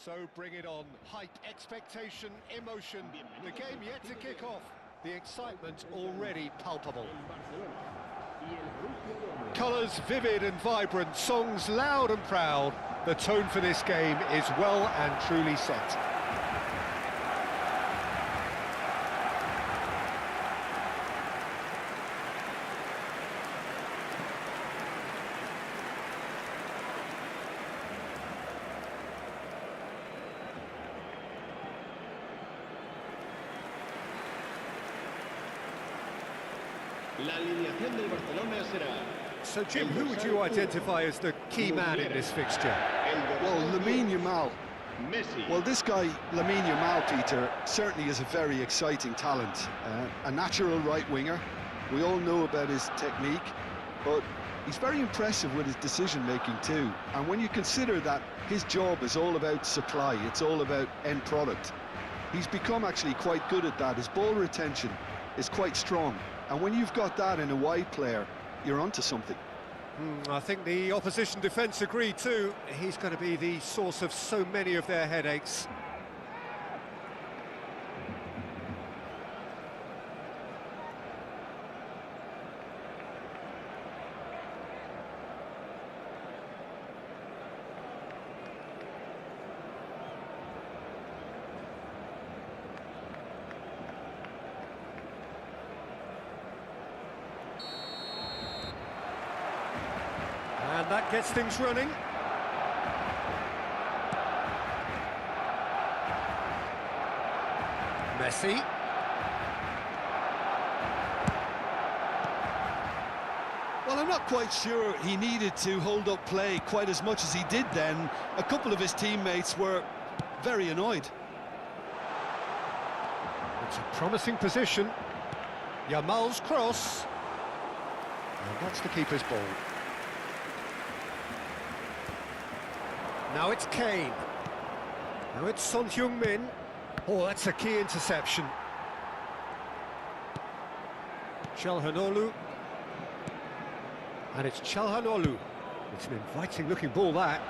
So bring it on. Hype, expectation, emotion. The game yet to kick off. The excitement already palpable. Colours vivid and vibrant, songs loud and proud. The tone for this game is well and truly set. La alineación del Barcelona será... So Jim, who would you identify as the key man in this fixture? Well, Lamine Messi. Well, this guy, Lamine Yamal, Peter, certainly is a very exciting talent. A natural right winger. We all know about his technique, but he's very impressive with his decision-making too. And when you consider that his job is all about supply, it's all about end product, he's become actually quite good at that. His ball retention is quite strong. And when you've got that in a wide player, you're onto something. I think the opposition defence agree too. He's going to be the source of so many of their headaches. And that gets things running. Messi. Well, I'm not quite sure he needed to hold up play quite as much as he did then. A couple of his teammates were very annoyed. It's a promising position. Yamal's cross. And that's the keeper's ball. Now it's Kane. Now it's Son Heung-min. Oh, that's a key interception. Calhanoglu. And it's Calhanoglu. It's an inviting looking ball, that.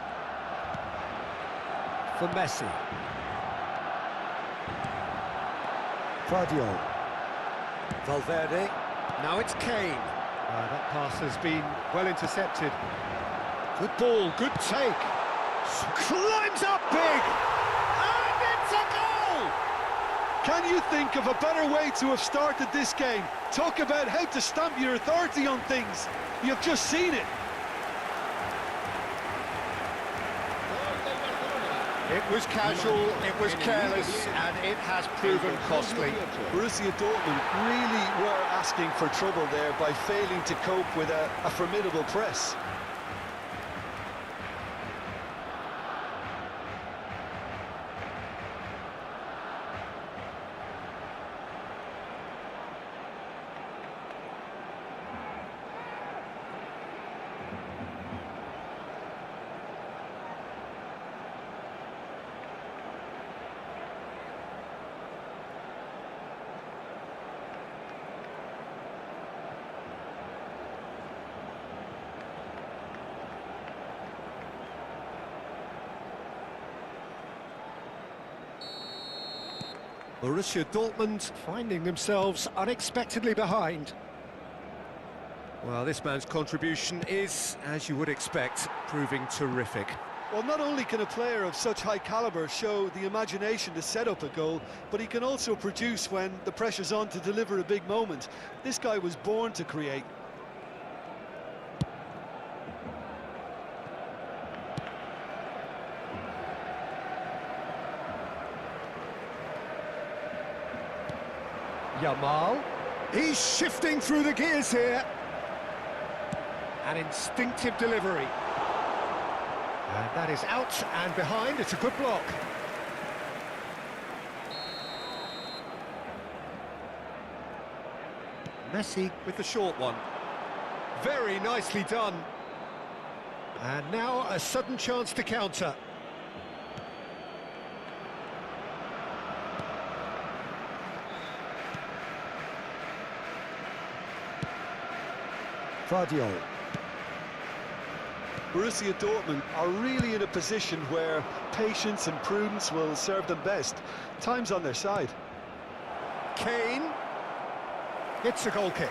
For Messi. Guardiola. Valverde. Now it's Kane. That pass has been well intercepted. Good ball, good take. Climbs up big, and it's a goal! Can you think of a better way to have started this game? Talk about how to stamp your authority on things. You've just seen it. It was casual, it was careless, and it has proven costly. Borussia Dortmund really were asking for trouble there by failing to cope with a formidable press. Borussia Dortmund finding themselves unexpectedly behind. Well, this man's contribution is, as you would expect, proving terrific. Well, not only can a player of such high calibre show the imagination to set up a goal, but he can also produce when the pressure's on to deliver a big moment. This guy was born to create. Yamal, he's shifting through the gears here. An instinctive delivery. And that is out and behind, it's a good block. Messi with the short one. Very nicely done. And now a sudden chance to counter. Guardiola. Borussia Dortmund are really in a position where patience and prudence will serve them best. Time's on their side. Kane. It's a goal kick.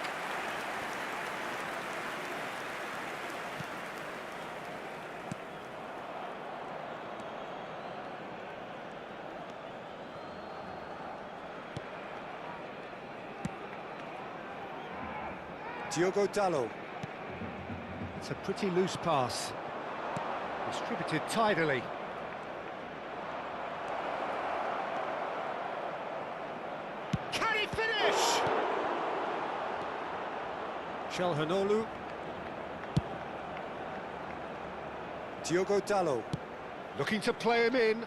Diogo Dalot. It's a pretty loose pass. Distributed tidily. Can he finish? 𝗟𝗓𝗡. Diogo Dalot. Looking to play him in.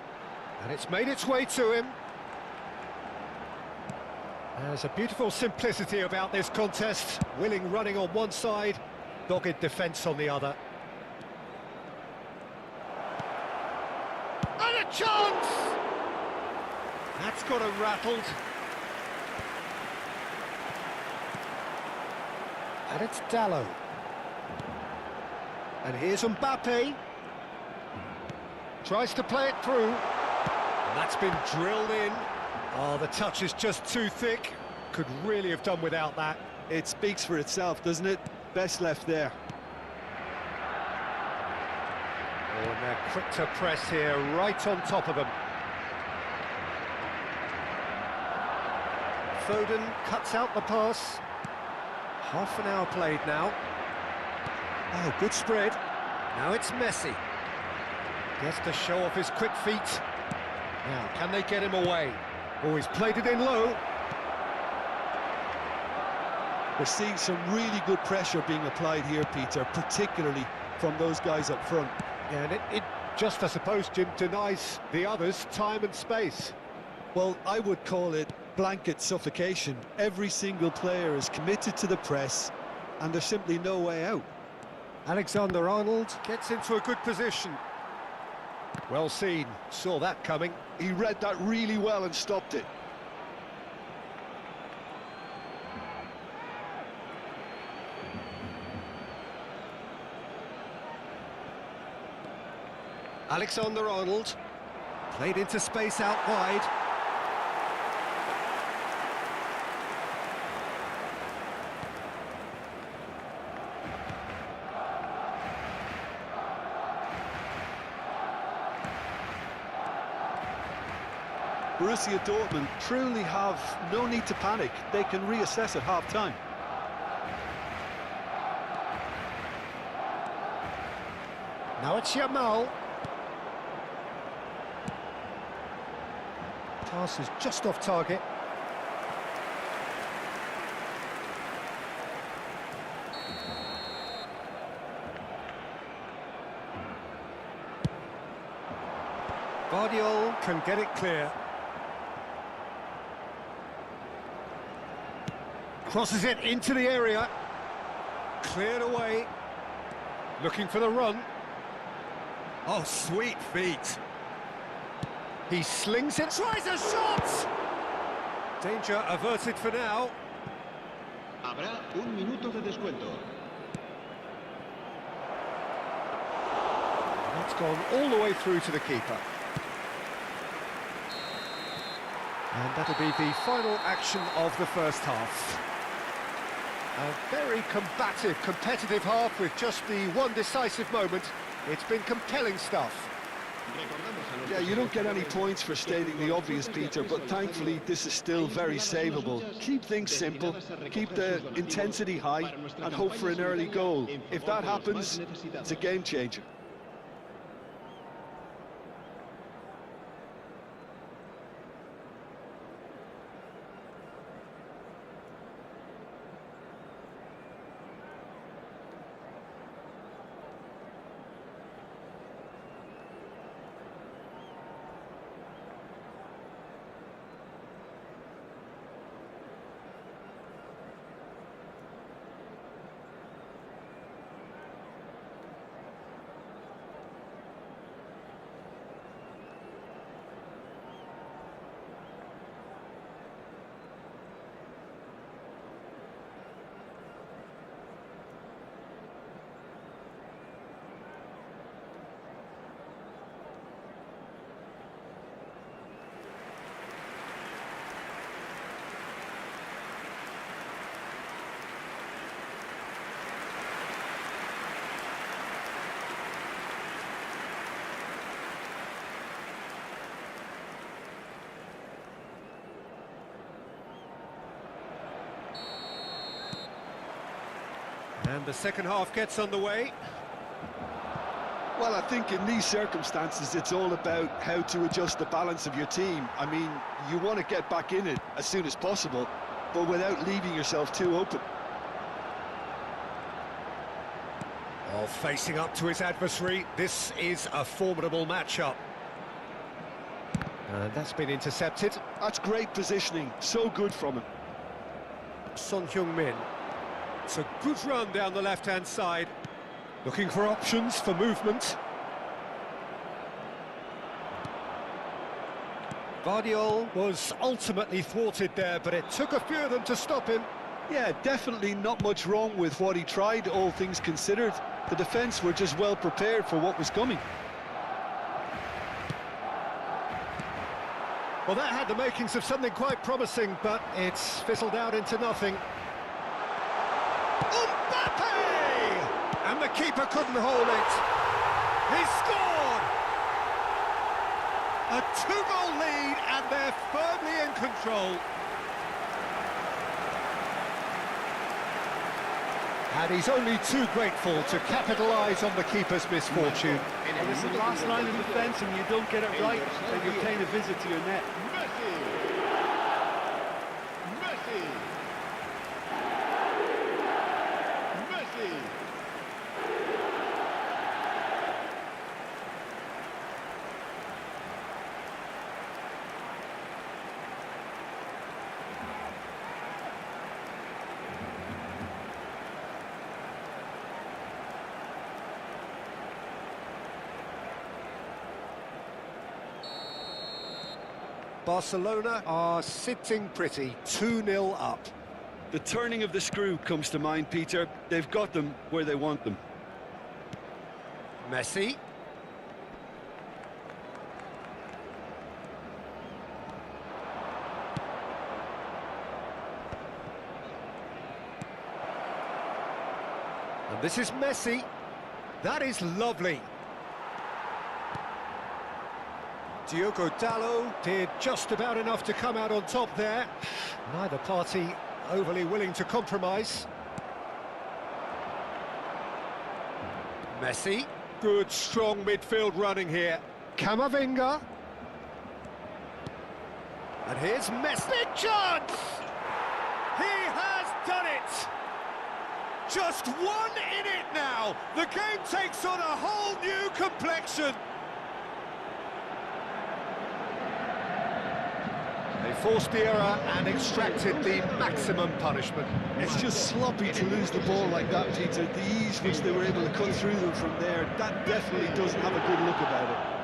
And it's made its way to him. There's a beautiful simplicity about this contest. Willing running on one side, dogged defence on the other. And a chance! That's got him rattled. And it's Dalot. And here's Mbappe. Tries to play it through. And that's been drilled in. Oh, the touch is just too thick. Could really have done without that. It speaks for itself, doesn't it? Best left there. Oh, and they're quick to press here, right on top of them. Foden cuts out the pass. Half an hour played now. Oh, good spread. Now it's Messi. Gets to show off his quick feet. Now, can they get him away? Oh, he's played it in low. We're seeing some really good pressure being applied here, Peter, particularly from those guys up front. Yeah, and it just, I suppose, Jim, denies the others time and space. Well, I would call it blanket suffocation. Every single player is committed to the press, and there's simply no way out. Alexander-Arnold gets into a good position. Well seen, saw that coming. He read that really well and stopped it. Alexander-Arnold played into space out wide. Borussia Dortmund truly have no need to panic. They can reassess at half-time. Now it's Yamal. Pass is just off target. Guardiola can get it clear. Crosses it into the area. Cleared away. Looking for the run. Oh, sweet feet. He slings it, tries a shot! Danger averted for now. Habrá un minuto de descuento. That's gone all the way through to the keeper. And that'll be the final action of the first half. A very combative, competitive half with just the one decisive moment. It's been compelling stuff. Yeah, you don't get any points for stating the obvious, Peter, but thankfully this is still very savable. Keep things simple, keep the intensity high, and hope for an early goal. If that happens, it's a game changer. And the second half gets underway. Well, I think in these circumstances, it's all about how to adjust the balance of your team. I mean, you want to get back in it as soon as possible, but without leaving yourself too open. Oh, facing up to his adversary, this is a formidable matchup. And that's been intercepted. That's great positioning, so good from him. Son Heung-min. It's a good run down the left-hand side. Looking for options for movement. Vardiol was ultimately thwarted there, but it took a few of them to stop him. Yeah, definitely not much wrong with what he tried, all things considered. The defence were just well prepared for what was coming. Well, that had the makings of something quite promising, but it's fizzled out into nothing. Mbappe! And the keeper couldn't hold it. He scored! A two-goal lead, and they're firmly in control. And he's only too grateful to capitalise on the keeper's misfortune. And it's the last line of defence, and you don't get it right, then you're paying a visit to your net. Barcelona are sitting pretty, 2-0 up. The turning of the screw comes to mind, Peter. They've got them where they want them. Messi. And this is Messi. That is lovely. Diogo Dalot did just about enough to come out on top there. Neither party overly willing to compromise. Messi. Good, strong midfield running here. Camavinga. And here's Messi. Chance! He has done it! Just one in it now. The game takes on a whole new complexion. They forced the error and extracted the maximum punishment. It's just sloppy to lose the ball like that, Peter. The ease which they were able to cut through them from there, that definitely doesn't have a good look about it.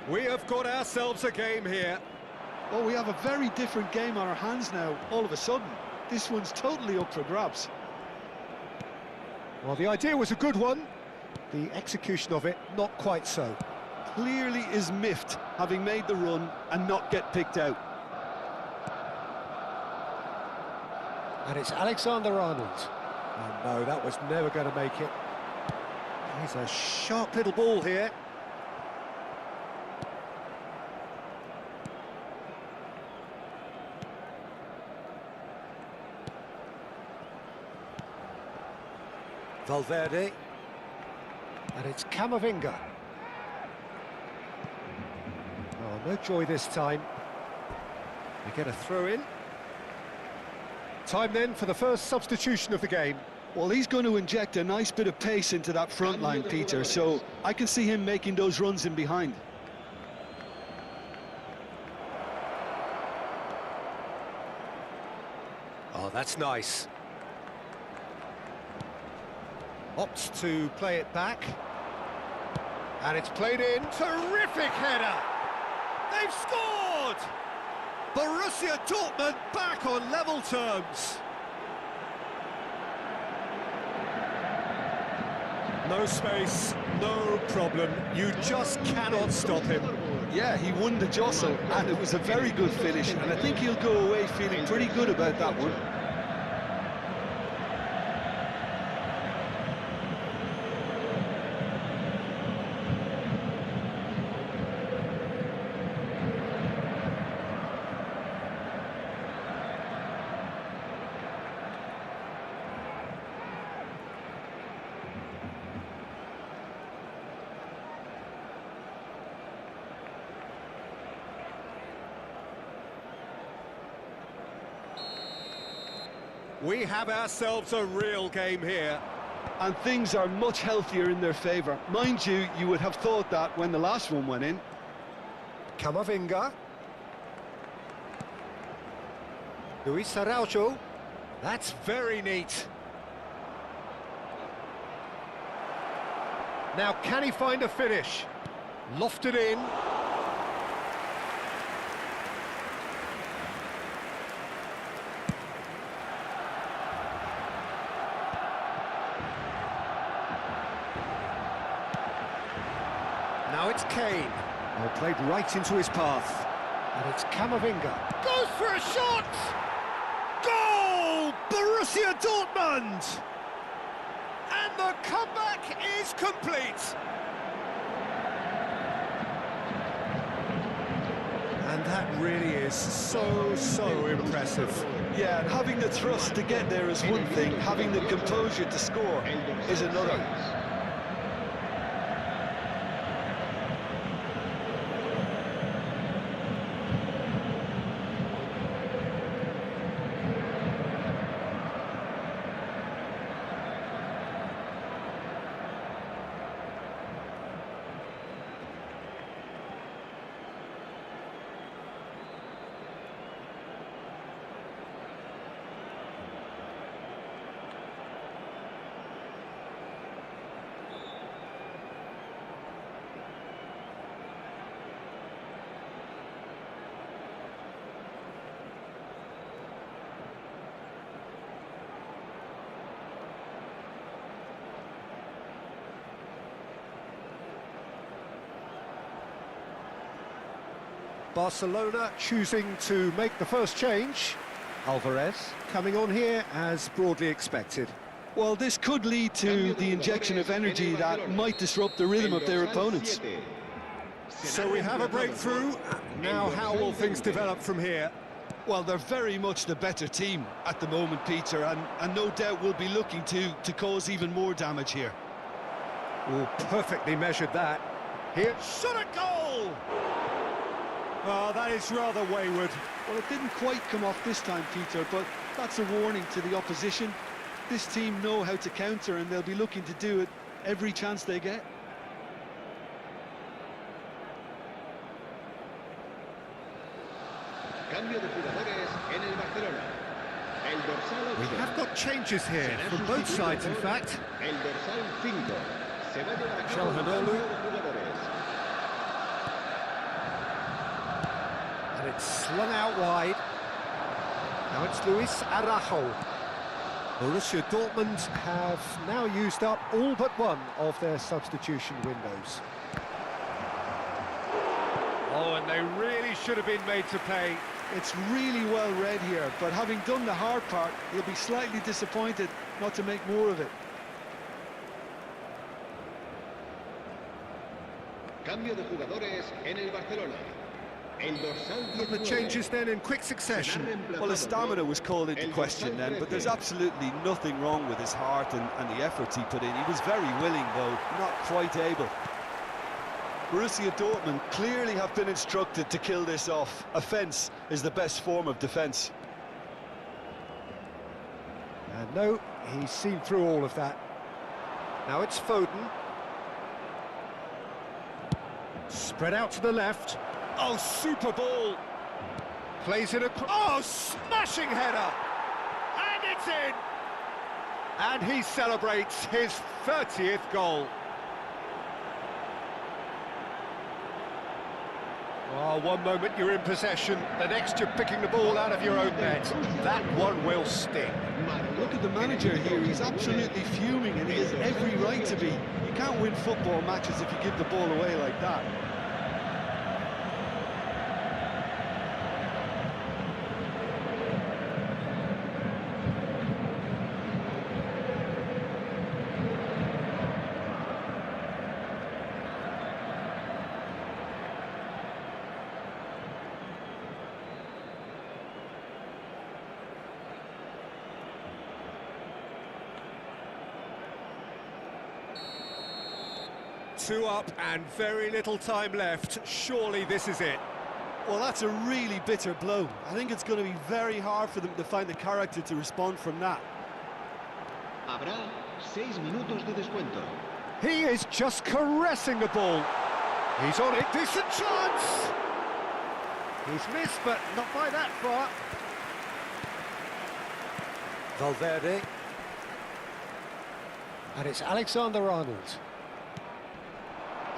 We have got ourselves a game here. Oh, we have a very different game on our hands now, all of a sudden. This one's totally up for grabs. Well, the idea was a good one. The execution of it, not quite so. Clearly is miffed, having made the run and not get picked out. And it's Alexander-Arnold. Oh, no, that was never going to make it. He's a sharp little ball here. Valverde, and it's Camavinga. Oh, no joy this time. We get a throw in. Time then for the first substitution of the game. Well, he's going to inject a nice bit of pace into that front line, Peter, so I can see him making those runs in behind. Oh, that's nice. Opts to play it back. And it's played in. Terrific header! They've scored! Borussia Dortmund back on level terms. No space, no problem. You just cannot stop him. Yeah, he won the jostle, and it was a very good finish, and I think he'll go away feeling pretty good about that one. We have ourselves a real game here. And things are much healthier in their favour. Mind you, you would have thought that when the last one went in. Camavinga. Luis Araujo. That's very neat. Now, can he find a finish? Lofted in. Now it's Kane. Oh, played right into his path. And it's Camavinga. Goes for a shot! Goal! Borussia Dortmund! And the comeback is complete. And that really is so impressive. Yeah, and having the thrust to get there is one thing, having the composure to score is another. Barcelona choosing to make the first change. Alvarez coming on here as broadly expected. Well, this could lead to the injection of energy that might disrupt the rhythm of their opponents. So we have a breakthrough. Now how will things develop from here? Well, they're very much the better team at the moment, Peter, and no doubt will be looking to cause even more damage here. Oh, perfectly measured that. Here, shot a goal! Oh, that is rather wayward. Well, it didn't quite come off this time, Peter, but that's a warning to the opposition. This team know how to counter, and they'll be looking to do it every chance they get. We have got changes here from both sides, in fact. Calhanoglu. And it's slung out wide. Now it's Luis Araujo. Borussia Dortmund have now used up all but one of their substitution windows. Oh, and they really should have been made to pay. It's really well read here, but having done the hard part, he'll be slightly disappointed not to make more of it. Cambio de jugadores en el Barcelona. The changes then in quick succession. Well, his stamina was called into question then, but there's absolutely nothing wrong with his heart and the efforts he put in. He was very willing, though, not quite able. Borussia Dortmund clearly have been instructed to kill this off. Offence is the best form of defence. And no, he's seen through all of that. Now it's Foden. Spread out to the left. Oh, super ball. Plays it across. Oh, smashing header. And it's in. And he celebrates his 30th goal. Oh, one moment you're in possession, the next you're picking the ball out of your own net. That one will sting. Look at the manager here, he's absolutely fuming, and he has every right to be. You can't win football matches if you give the ball away like that. Two up and very little time left. Surely this is it. Well, that's a really bitter blow. I think it's going to be very hard for them to find the character to respond from that. Habrá 6 minutos de descuento. He is just caressing the ball. He's on it, decent chance! He's missed, but not by that far. Valverde. And it's Alexander-Arnold.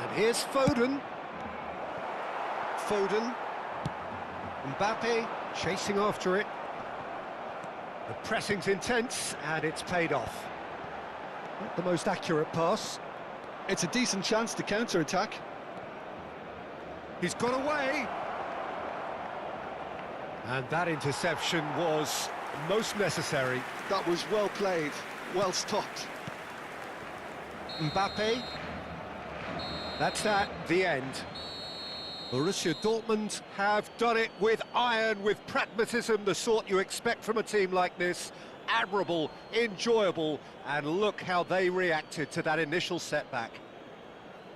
And here's Foden. Foden. Mbappe chasing after it. The pressing's intense, and it's paid off. Not the most accurate pass. It's a decent chance to counter-attack. He's got away. And that interception was most necessary. That was well played, well stopped. Mbappe. That's that, the end. Borussia Dortmund have done it with iron, with pragmatism, the sort you expect from a team like this. Admirable, enjoyable, and look how they reacted to that initial setback.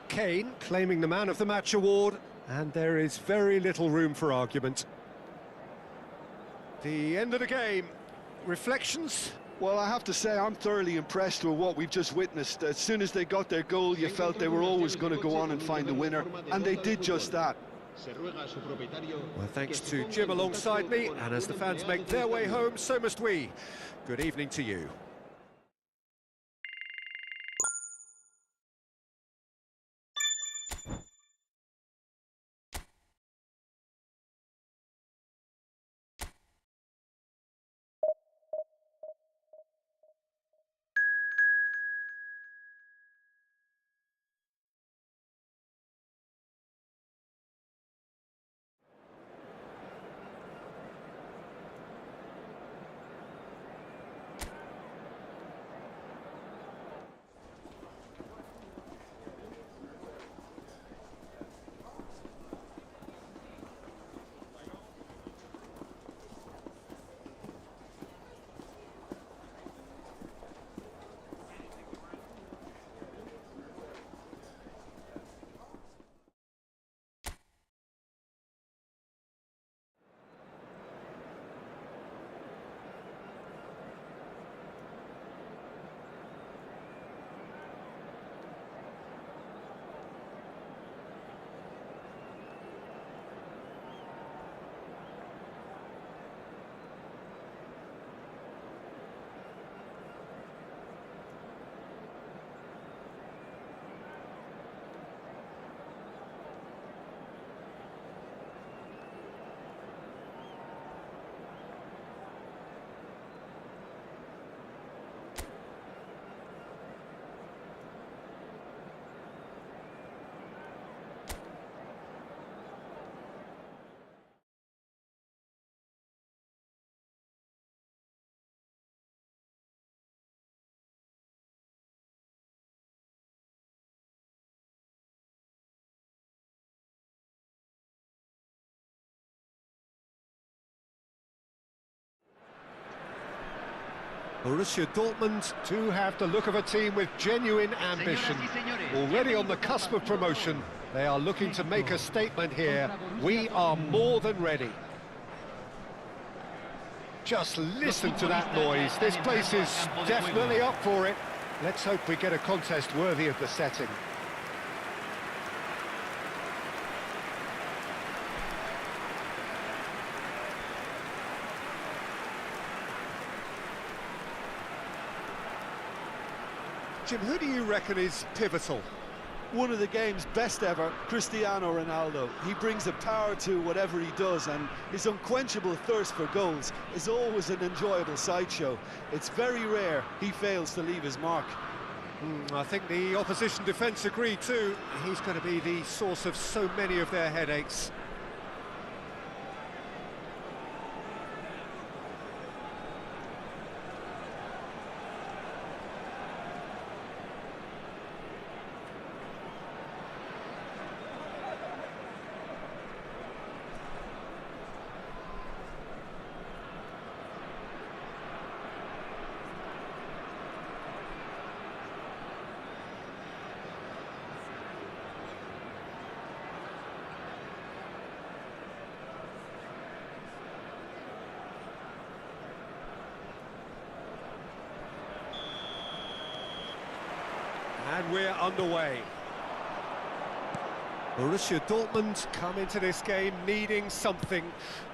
Kane claiming the Man of the Match award, and there is very little room for argument. The end of the game. Reflections? Well, I have to say, I'm thoroughly impressed with what we've just witnessed. As soon as they got their goal, you felt they were always going to go on and find a winner, and they did just that. Well, thanks to Jim alongside me, and as the fans make their way home, so must we. Good evening to you. Borussia Dortmund do have the look of a team with genuine ambition. Already on the cusp of promotion, they are looking to make a statement here. We are more than ready. Just listen to that noise. This place is definitely up for it. Let's hope we get a contest worthy of the setting. Jim, who do you reckon is pivotal? One of the game's best ever, Cristiano Ronaldo. He brings a power to whatever he does, and his unquenchable thirst for goals is always an enjoyable sideshow. It's very rare he fails to leave his mark. I think the opposition defence agree too. He's going to be the source of so many of their headaches. we're underway. Borussia Dortmund come into this game needing something.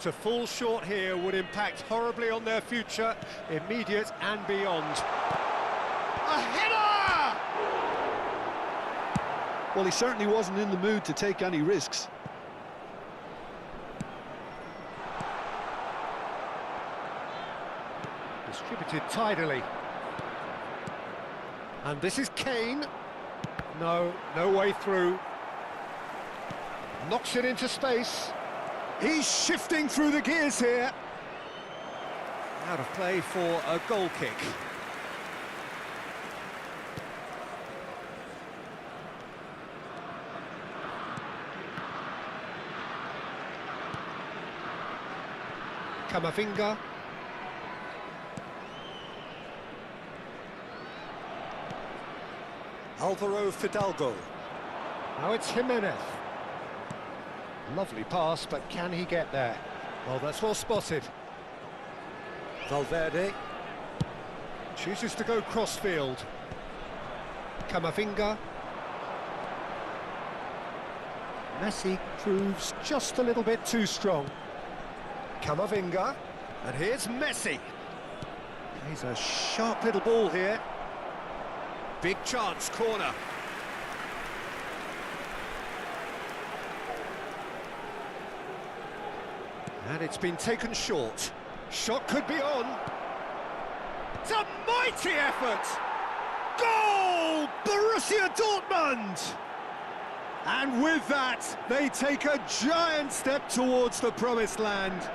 To fall short here would impact horribly on their future, immediate and beyond. A header! Well, he certainly wasn't in the mood to take any risks. Distributed tidily. And this is Kane. No way through. Knocks it into space. He's shifting through the gears here. Out of play for a goal kick. Camavinga. 𝗟𝗑𝗩𝗘. Now it's Jimenez. Lovely pass, but can he get there? Well, that's well spotted. Valverde chooses to go crossfield. Camavinga. Messi proves just a little bit too strong. Camavinga, and here's Messi. He's a sharp little ball here. Big chance, corner. And it's been taken short. Shot could be on. It's a mighty effort! Goal! Borussia Dortmund! And with that, they take a giant step towards the promised land.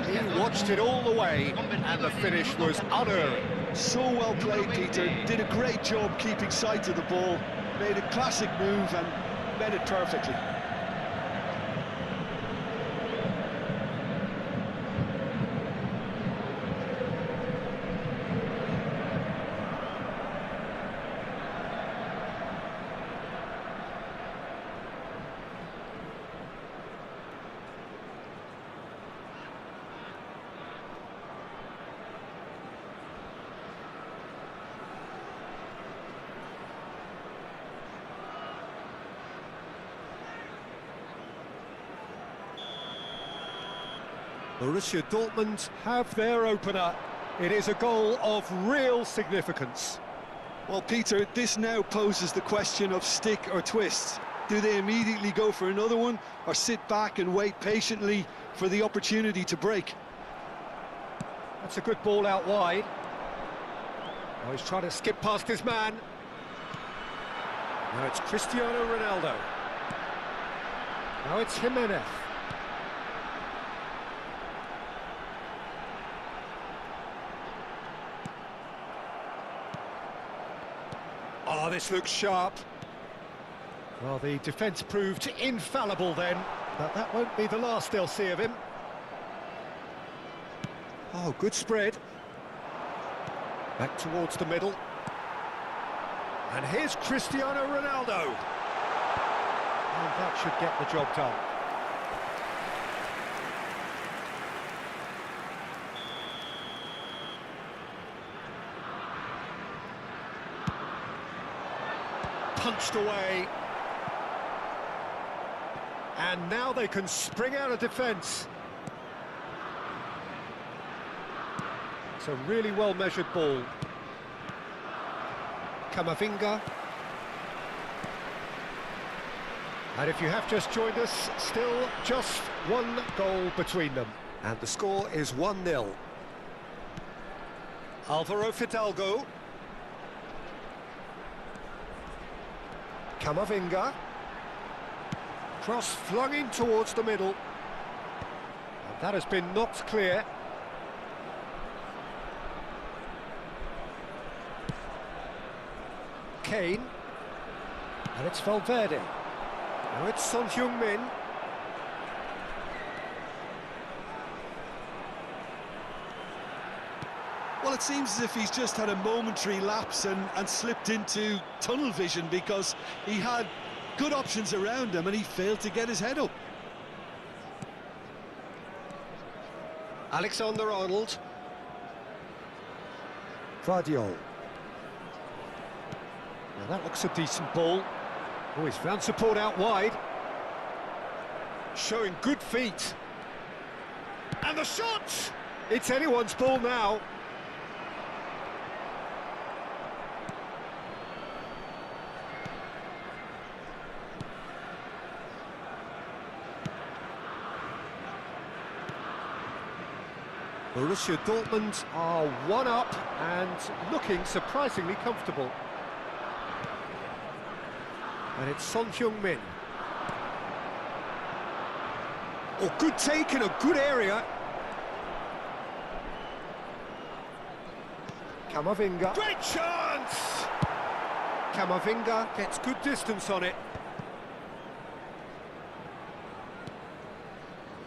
He watched it all the way, and the finish was unerring. So well played, Peter. Did a great job keeping sight of the ball. Made a classic move and met it perfectly. Borussia Dortmund have their opener. It is a goal of real significance. Well, Peter, this now poses the question of stick or twist. Do they immediately go for another one, or sit back and wait patiently for the opportunity to break? That's a good ball out wide. Oh, he's trying to skip past his man. Now it's Cristiano Ronaldo. Now it's Jimenez. Oh, this looks sharp. Well, the defence proved infallible then, but that won't be the last they'll see of him. Oh, good spread. Back towards the middle. And here's Cristiano Ronaldo. And that should get the job done. Punched away. And now they can spring out of defence. It's a really well-measured ball. Camavinga. And if you have just joined us, still just one goal between them. And the score is 1-0. 𝗟𝗑𝗩𝗘. Camavinga. Cross flung in towards the middle. And that has been knocked clear. Kane. And it's Valverde. Now it's Son Heung-min. Well, it seems as if he's just had a momentary lapse and slipped into tunnel vision, because he had good options around him and he failed to get his head up. Alexander-Arnold. Guardiola. Now that looks a decent ball. Oh, he's found support out wide. Showing good feet. And the shot! It's anyone's ball now. Borussia Dortmund are one up and looking surprisingly comfortable. And it's Son Heung-min. Oh, good take in a good area. Camavinga. Great chance! Camavinga gets good distance on it.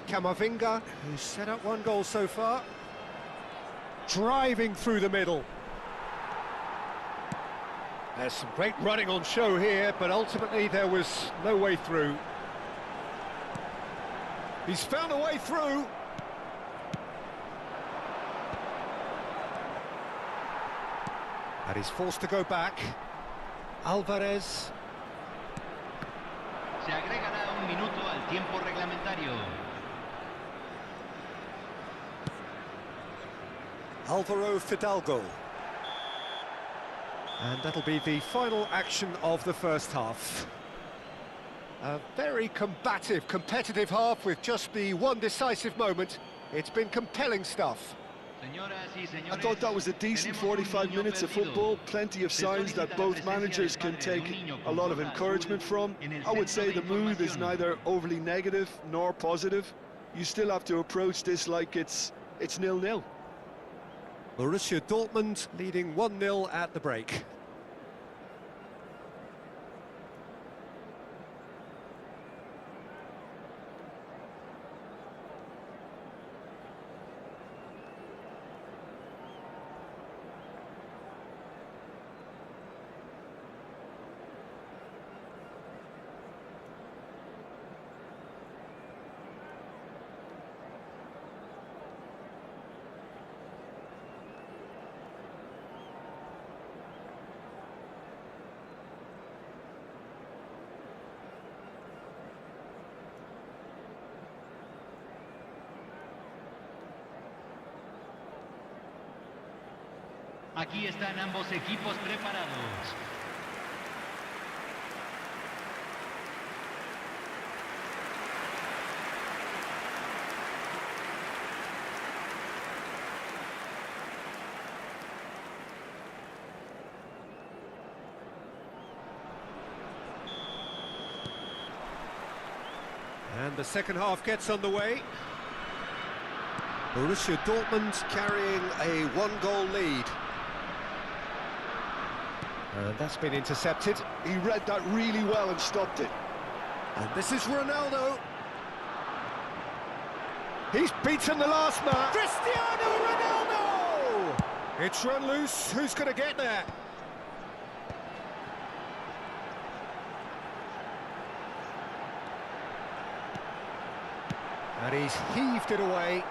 Camavinga, who's set up one goal so far. Driving through the middle. There's some great running on show here, but ultimately there was no way through. He's found a way through. And he's forced to go back. Alvarez. Se agregará un minuto al tiempo reglamentario. Álvaro Fidalgo. And that'll be the final action of the first half. A very combative, competitive half with just the one decisive moment. It's been compelling stuff. I thought that was a decent 45 minutes of football, plenty of signs that both managers can take a lot of encouragement from. I would say the mood is neither overly negative nor positive. You still have to approach this like it's 0-0. Borussia Dortmund leading 1-0 at the break. Aquí están ambos equipos preparados. And the second half gets underway. Borussia Dortmund carrying a one-goal lead. And that's been intercepted. He read that really well and stopped it. And this is Ronaldo. He's beaten the last man. Cristiano Ronaldo! It's run loose. Who's going to get there? And he's heaved it away.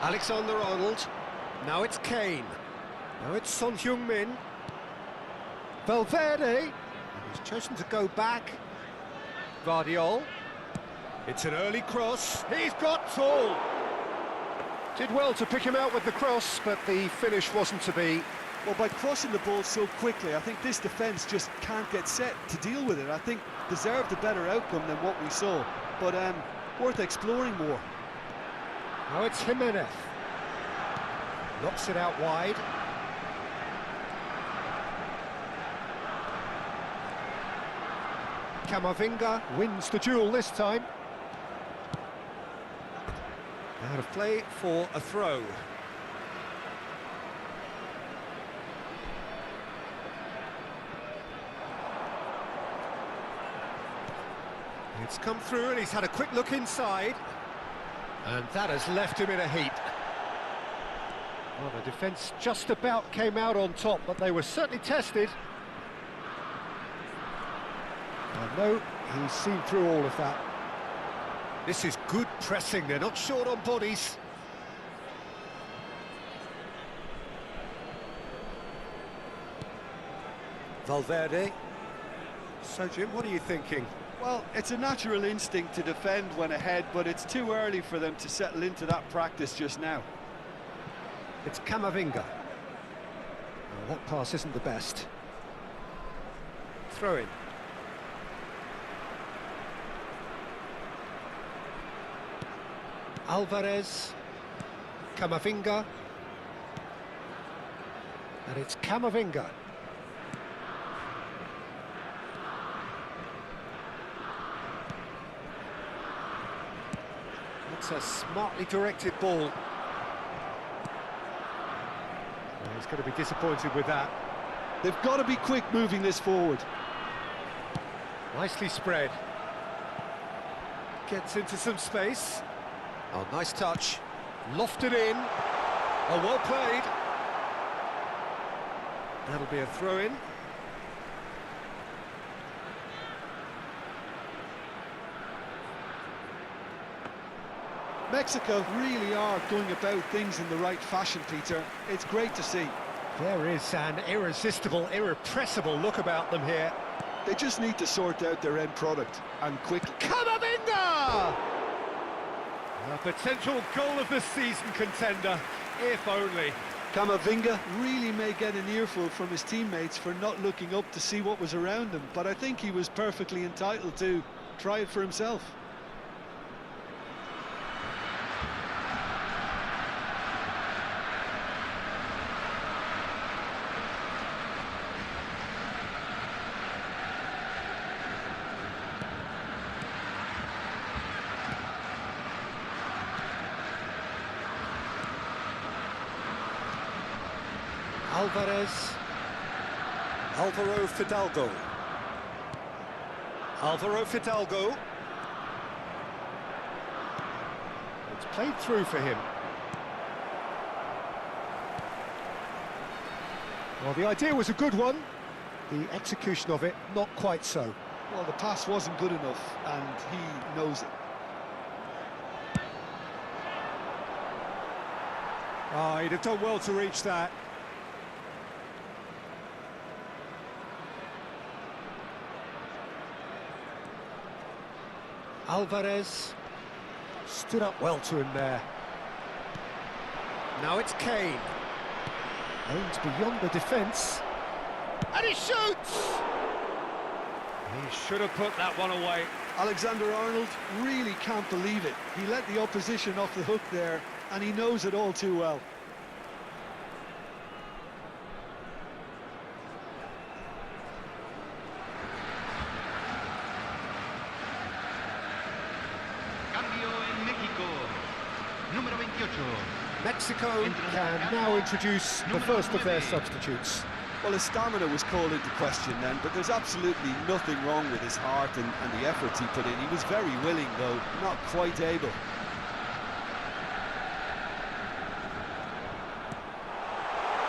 Alexander-Arnold. Now it's Kane. Now it's Son Heung-min. Valverde. And he's chosen to go back. Guardiola. It's an early cross. He's got tall. Did well to pick him out with the cross, but the finish wasn't to be. Well, by crossing the ball so quickly, I think this defence just can't get set to deal with it. I think deserved a better outcome than what we saw, but worth exploring more. Now it's Jimenez. Knocks it out wide. Camavinga wins the duel this time. Out of play for a throw. It's come through and he's had a quick look inside. And that has left him in a heap. Well, the defence just about came out on top, but they were certainly tested. And no, he's seen through all of that. This is good pressing, they're not short on bodies. Valverde. So, Jim, what are you thinking? Well, it's a natural instinct to defend when ahead, but it's too early for them to settle into that practice just now. It's Camavinga. Oh, that pass isn't the best. Throw in. Alvarez. Camavinga. And it's Camavinga. It's a smartly directed ball. Well, he's going to be disappointed with that. They've got to be quick moving this forward. Nicely spread. Gets into some space. Oh, nice touch. Lofted in. Oh, well played. That'll be a throw-in. Mexico really are going about things in the right fashion, Peter. It's great to see. There is an irresistible, irrepressible look about them here. They just need to sort out their end product, and quickly. Camavinga! A potential goal of the season contender, if only. Camavinga really may get an earful from his teammates for not looking up to see what was around him, but I think he was perfectly entitled to try it for himself. Alvarez. Alvaro Fidalgo. Alvaro Fidalgo. It's played through for him. Well, the idea was a good one. The execution of it, not quite so. Well, the pass wasn't good enough, and he knows it. Oh, he'd have done well to reach that. Alvarez stood up well to him there. Now it's Kane. Aims beyond the defence. And he shoots! He should have put that one away. Alexander-Arnold really can't believe it. He let the opposition off the hook there, and he knows it all too well. Mexico can now introduce the first of their substitutes. Well, his stamina was called into question then, but there's absolutely nothing wrong with his heart and the efforts he put in. He was very willing, though, not quite able.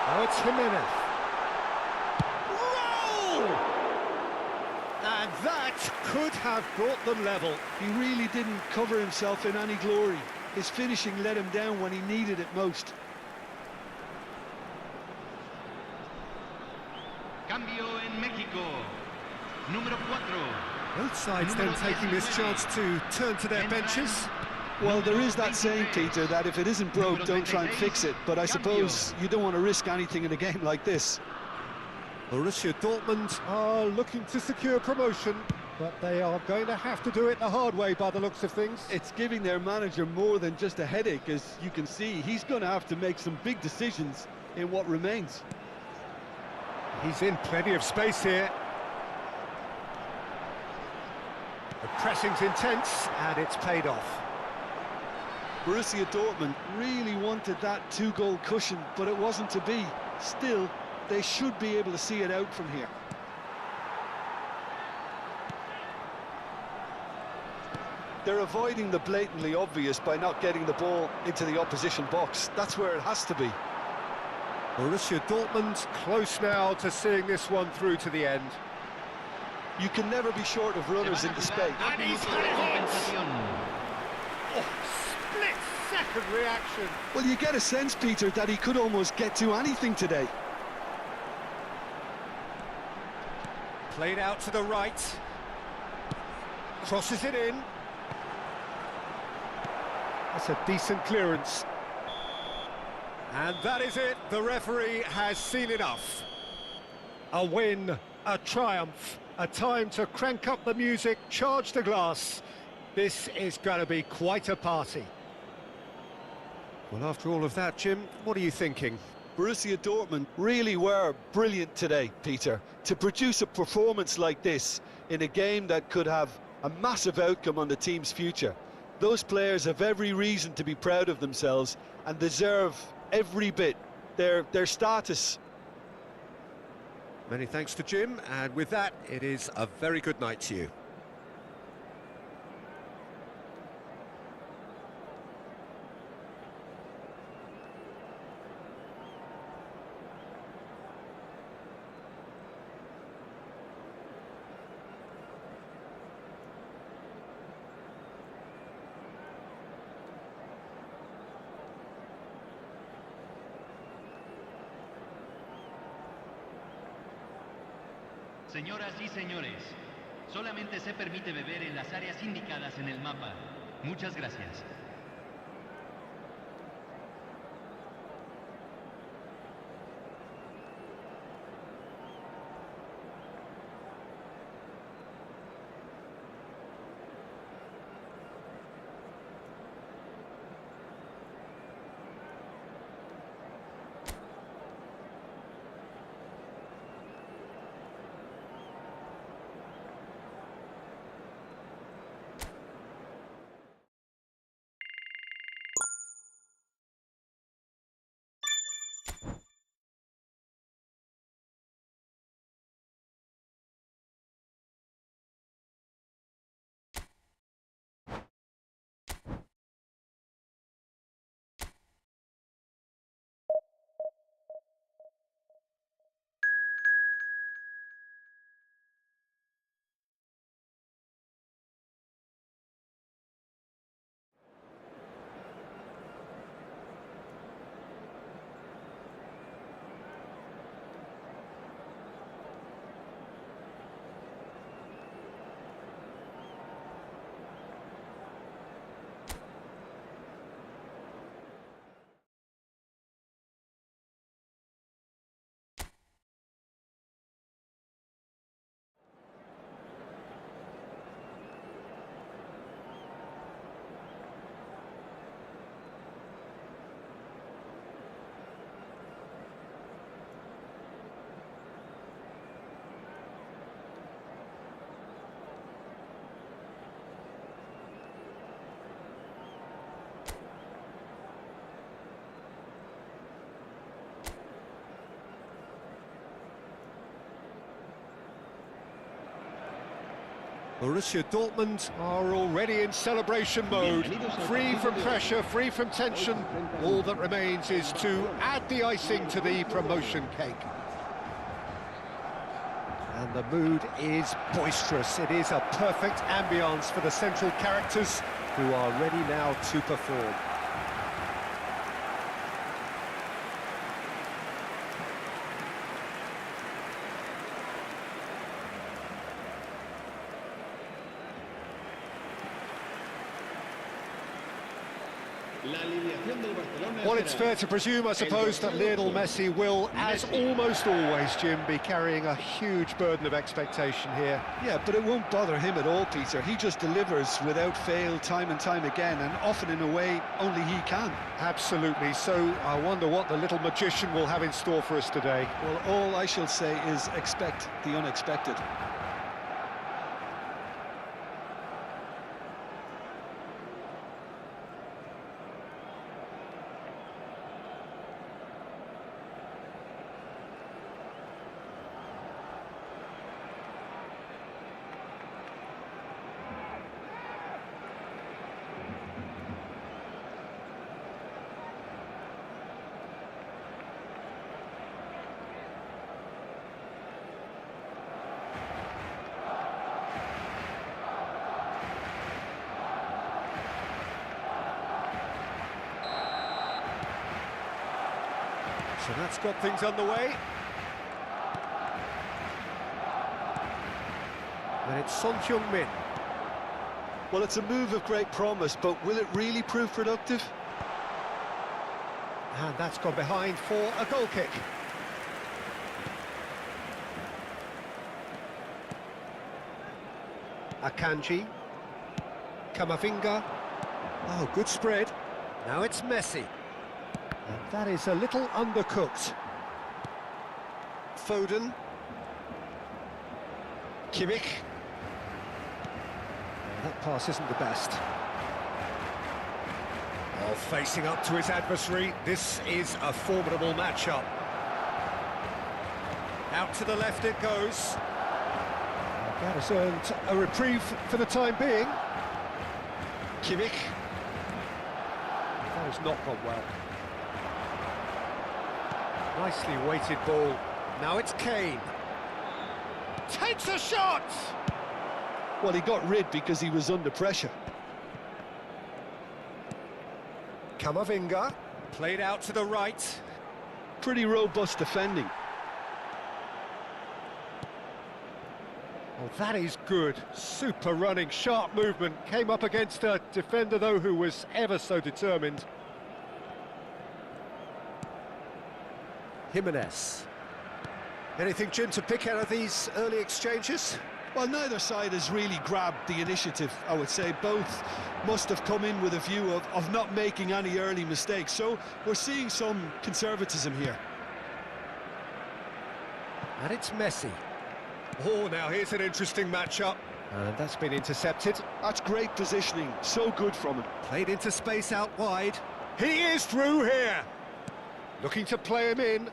Oh, it's Jimenez. Roll! And that could have brought them level. He really didn't cover himself in any glory. His finishing let him down when he needed it most. Cambio en México. Número 4. Both sides then taking this chance to turn to their benches. Well, there is that saying, Peter, that if it isn't broke, don't try and fix it. But I suppose you don't want to risk anything in a game like this. Borussia Dortmund are looking to secure promotion, but they are going to have to do it the hard way by the looks of things. It's giving their manager more than just a headache, as you can see. He's going to have to make some big decisions in what remains. He's in plenty of space here. The pressing's intense, and it's paid off. Borussia Dortmund really wanted that two-goal cushion, but it wasn't to be. Still, they should be able to see it out from here. They're avoiding the blatantly obvious by not getting the ball into the opposition box. That's where it has to be. Borussia Dortmund close now to seeing this one through to the end. You can never be short of runners in the space. And he's had it! Oh, split-second reaction. Well, you get a sense, Peter, that he could almost get to anything today. Played out to the right. Crosses it in. That's a decent clearance. And that is it. The referee has seen enough. A win, a triumph, a time to crank up the music, charge the glass. This is going to be quite a party. Well, after all of that, Jim, what are you thinking? Borussia Dortmund really were brilliant today, Peter, to produce a performance like this in a game that could have a massive outcome on the team's future. Those players have every reason to be proud of themselves and deserve every bit their status. Many thanks to Jim, and with that, it is a very good night to you. Señoras y señores, solamente se permite beber en las áreas indicadas en el mapa. Muchas gracias. Borussia Dortmund are already in celebration mode, free from pressure, free from tension. All that remains is to add the icing to the promotion cake. And the mood is boisterous. It is a perfect ambience for the central characters who are ready now to perform. Well, it's fair to presume, I suppose, that Lionel Messi will, as almost always, Jim, be carrying a huge burden of expectation here. Yeah, but it won't bother him at all, Peter. He just delivers without fail time and time again, and often in a way only he can. Absolutely. So I wonder what the little magician will have in store for us today. Well, all I shall say is expect the unexpected. So that's got things underway. And it's Son Heung-min. Well, it's a move of great promise, but will it really prove productive? And that's gone behind for a goal kick. Akanji. Camavinga. Oh, good spread. Now it's Messi. And that is a little undercooked. Foden. Kimmich. That pass isn't the best. Oh, facing up to his adversary, this is a formidable matchup. Out to the left it goes. That has earned a reprieve for the time being. Kimmich. That has not gone well. Nicely weighted ball. Now it's Kane. Takes a shot! Well, he got rid because he was under pressure. Camavinga. Played out to the right. Pretty robust defending. Oh, that is good. Super running, sharp movement. Came up against a defender, though, who was ever so determined. Jimenez. Anything, Jim, to pick out of these early exchanges? Well, neither side has really grabbed the initiative, I would say. Both must have come in with a view of not making any early mistakes. So we're seeing some conservatism here. And it's Messi. Oh, now here's an interesting matchup. And that's been intercepted. That's great positioning, so good from him. Played into space out wide. He is through here. Looking to play him in.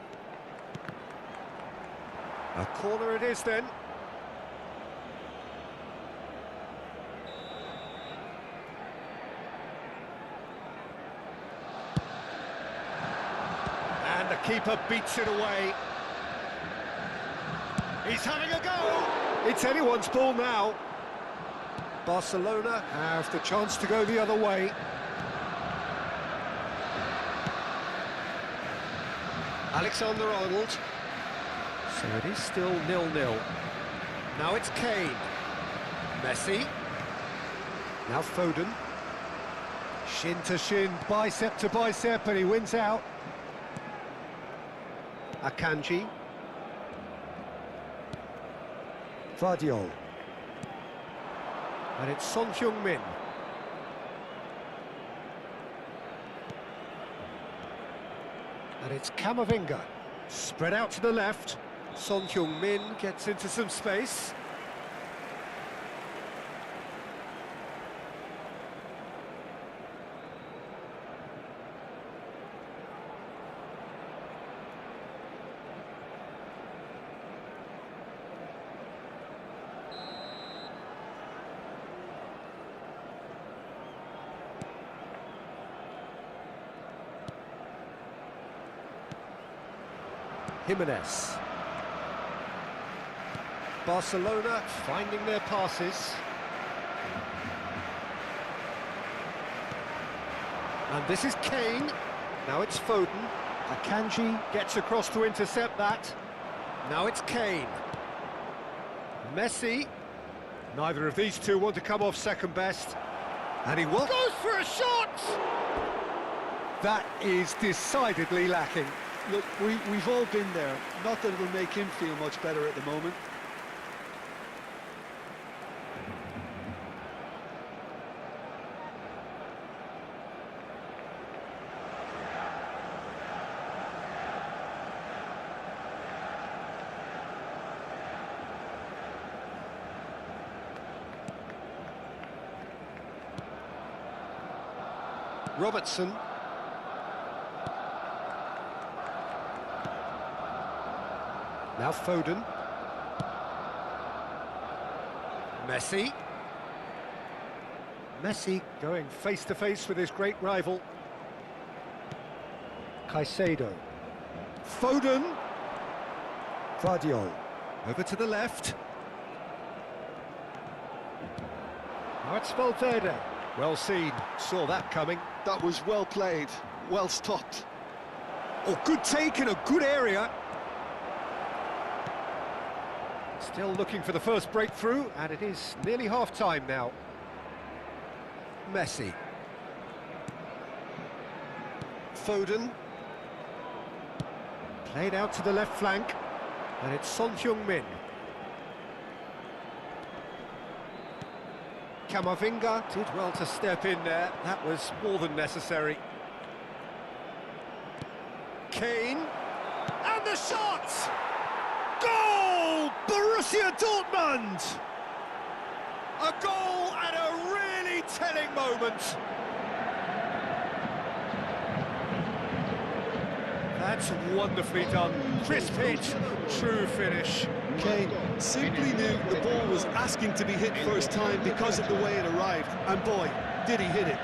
A corner it is then. And the keeper beats it away. He's having a go! It's anyone's ball now. Barcelona have the chance to go the other way. Alexander-Arnold. So it is still 0-0. Now it's Kane. Messi. Now Foden. Shin to shin, bicep to bicep, and he wins out. Akanji. Vardiol. And it's Son Heung-min. And it's Camavinga. Spread out to the left. Son Heung-min gets into some space. Jimenez. Barcelona finding their passes. And this is Kane. Now it's Foden. Akanji gets across to intercept that. Now it's Kane. Messi. Neither of these two want to come off second best. And he goes for a shot! That is decidedly lacking. Look, we've all been there. Not that it'll make him feel much better at the moment. Robertson. Now Foden. Messi. Messi going face-to-face with his great rival. Caicedo. Foden. Vardiol. Over to the left. Now it's Valverde. Well seen, saw that coming. That was well played, well stopped. Oh, good take in a good area. Still looking for the first breakthrough, and it is nearly half-time now. Messi. Foden. Played out to the left flank, and it's Son Heung-min. Camavinga did well to step in there. That was more than necessary. Kane. And the shot! Goal! Borussia Dortmund! A goal at a really telling moment. That's wonderfully done. Crisp hit, true finish. Kane simply knew the ball was asking to be hit first time because of the way it arrived. And boy, did he hit it.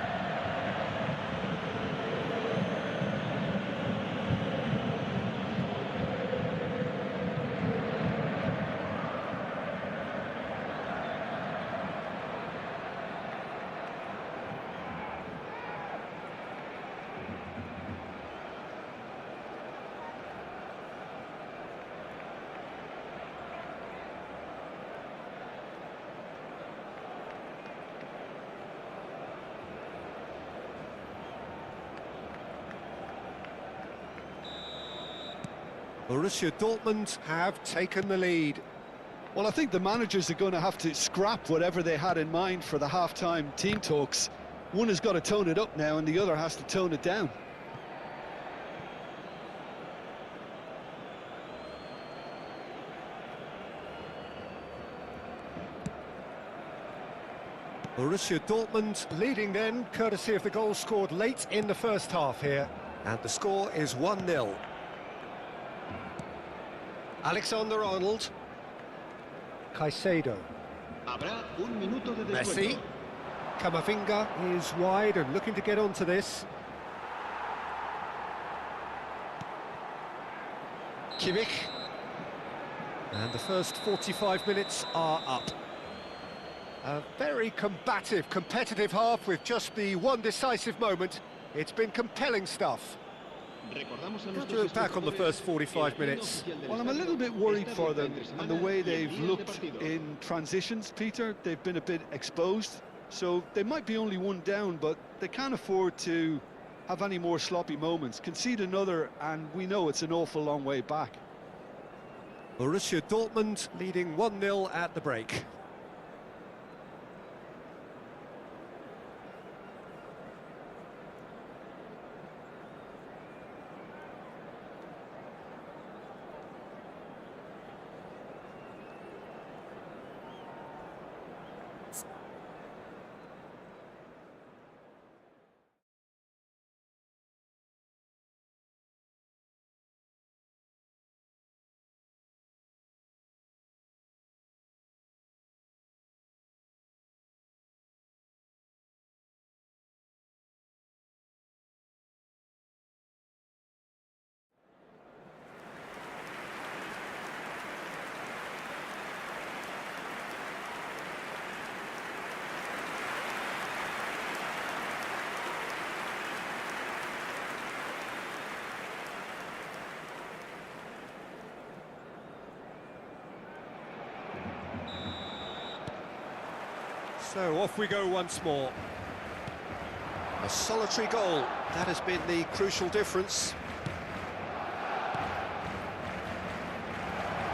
Borussia Dortmund have taken the lead. Well, I think the managers are going to have to scrap whatever they had in mind for the half-time team talks. One has got to tone it up now and the other has to tone it down. Borussia Dortmund leading then, courtesy of the goal scored late in the first half here. And the score is 1-0. Alexander-Arnold. Caicedo. Habrá un minuto de descuento. Messi. Camavinga is wide and looking to get onto this. Kimmich. And the first 45 minutes are up. A very combative, competitive half with just the one decisive moment. It's been compelling stuff. How do you look back on the first 45 minutes? Well, I'm a little bit worried for them and the way they've looked in transitions, Peter. They've been a bit exposed, so they might be only one down, but they can't afford to have any more sloppy moments. Concede another, and we know it's an awful long way back. Borussia Dortmund leading 1-0 at the break. So off we go once more. A solitary goal, that has been the crucial difference.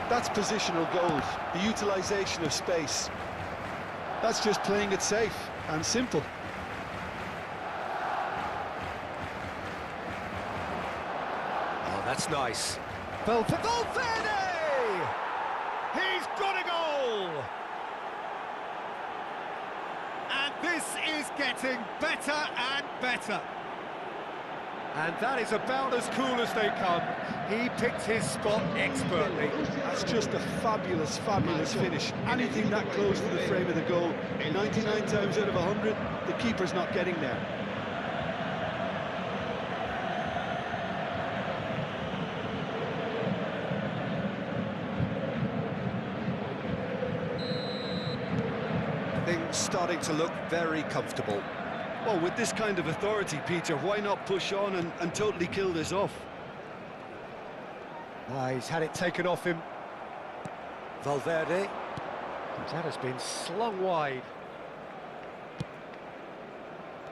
That's positional goals, the utilisation of space. That's just playing it safe and simple. Oh, that's nice. Valverde! He's got a goal! And this is getting better and better. And that is about as cool as they come. He picked his spot expertly. That's just a fabulous, fabulous finish. Anything that close to the frame of the goal, 99 times out of 100, the keeper's not getting there. Things starting to look very comfortable. Well, with this kind of authority, Peter, why not push on and totally kill this off? He's had it taken off him. Valverde. That has been slung wide.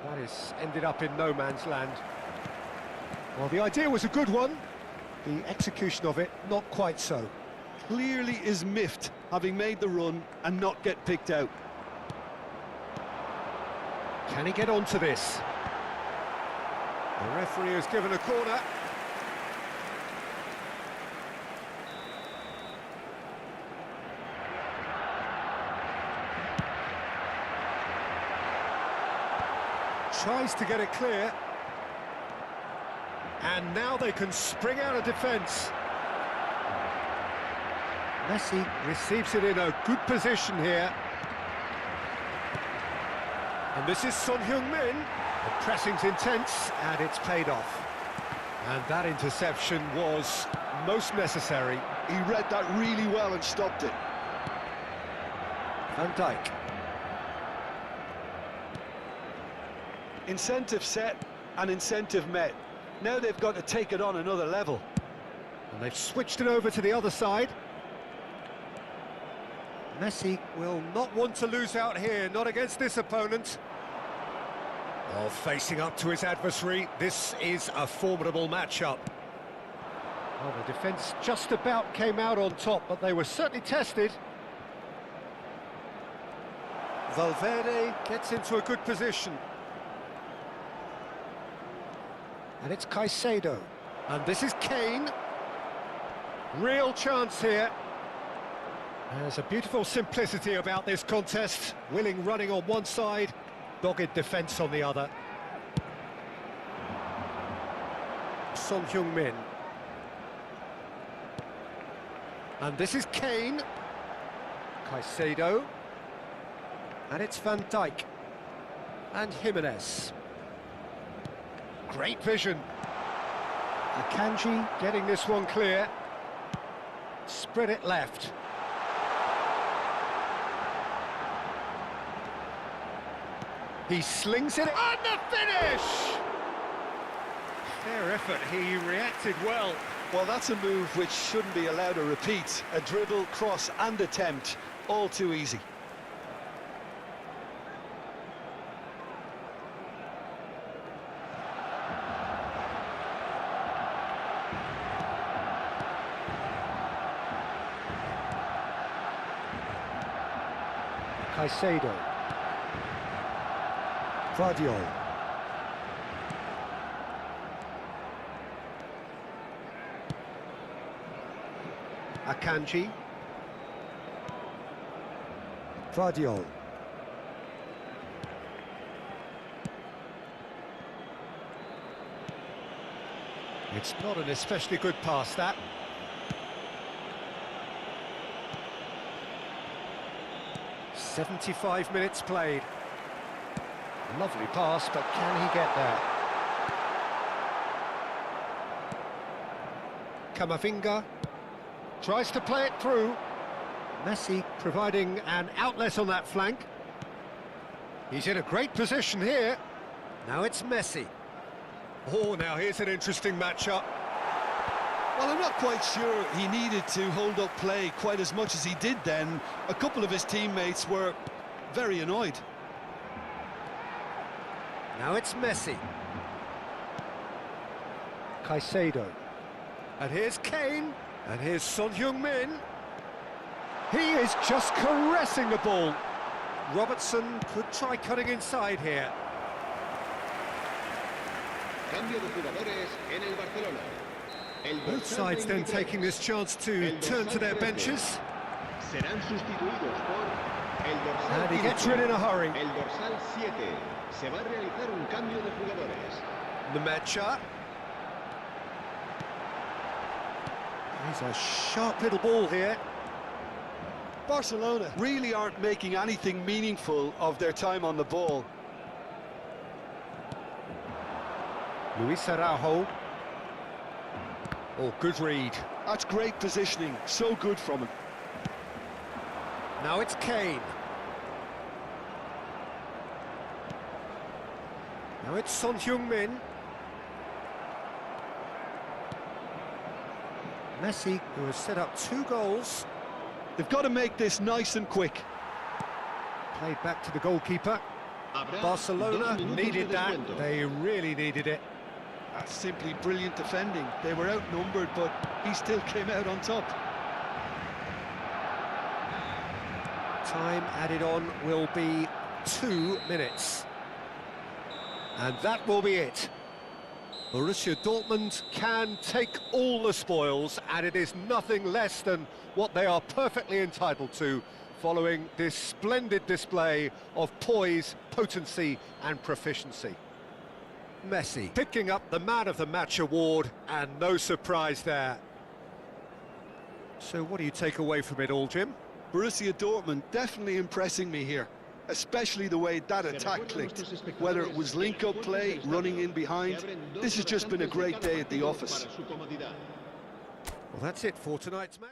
That has ended up in no man's land. Well, the idea was a good one. The execution of it, not quite so. Clearly is miffed, having made the run and not get picked out. Can he get onto this? The referee has given a corner. Tries to get it clear. And now they can spring out of defence. Messi receives it in a good position here. And this is Son Heung-min. The pressing's intense, and it's paid off. And that interception was most necessary. He read that really well and stopped it. Van Dijk. Incentive set and incentive met. Now they've got to take it on another level. And they've switched it over to the other side. Messi will not want to lose out here, not against this opponent. Oh, facing up to his adversary, this is a formidable matchup. Well, the defence just about came out on top, but they were certainly tested. Valverde gets into a good position. And it's Caicedo. And this is Kane. Real chance here. There's a beautiful simplicity about this contest. Willing running on one side, dogged defence on the other. Son Heung-min. And this is Kane. Caicedo. And it's Van Dijk. And Jimenez. Great vision. Akanji getting this one clear. Spread it left. He slings it, and the finish! Fair effort, he reacted well. Well, that's a move which shouldn't be allowed to repeat. A dribble, cross and attempt, all too easy. Caicedo. Guardiola. Akanji. Guardiola. It's not an especially good pass, that. "75 minutes played. Lovely pass, but can he get there? Camavinga tries to play it through. Messi providing an outlet on that flank. He's in a great position here. Now it's Messi. Oh, now here's an interesting matchup. Well, I'm not quite sure he needed to hold up play quite as much as he did then. A couple of his teammates were very annoyed. Now it's Messi. Caicedo. And here's Kane. And here's Son Heung-min. He is just caressing the ball. Robertson could try cutting inside here. Cambio de jugadores en el Barcelona. Both sides then taking this chance to turn to their benches. Serán sustituidos por el dorsal And he 15. gets rid in a hurry. El dorsal 7. Se va a realizar un cambio de jugadores. Nemecha. He's a sharp little ball here. Barcelona really aren't making anything meaningful of their time on the ball. Luis Araujo. Oh, good read. That's great positioning, so good from him. Now it's Kane. Now it's Son Heung-min. Messi, who has set up 2 goals. They've got to make this nice and quick. Played back to the goalkeeper. Habrá Barcelona 2 minutos needed de that. descuento. They really needed it. That's simply brilliant defending. They were outnumbered, but he still came out on top. Time added on will be 2 minutes. And that will be it. Borussia Dortmund can take all the spoils, and it is nothing less than what they are perfectly entitled to, following this splendid display of poise, potency and proficiency. Messi picking up the Man of the Match award, and no surprise there. So what do you take away from it all, Jim? Borussia Dortmund definitely impressing me here, especially the way that attack clicked. Whether it was link-up play, running in behind, this has just been a great day at the office. Well, that's it for tonight's match.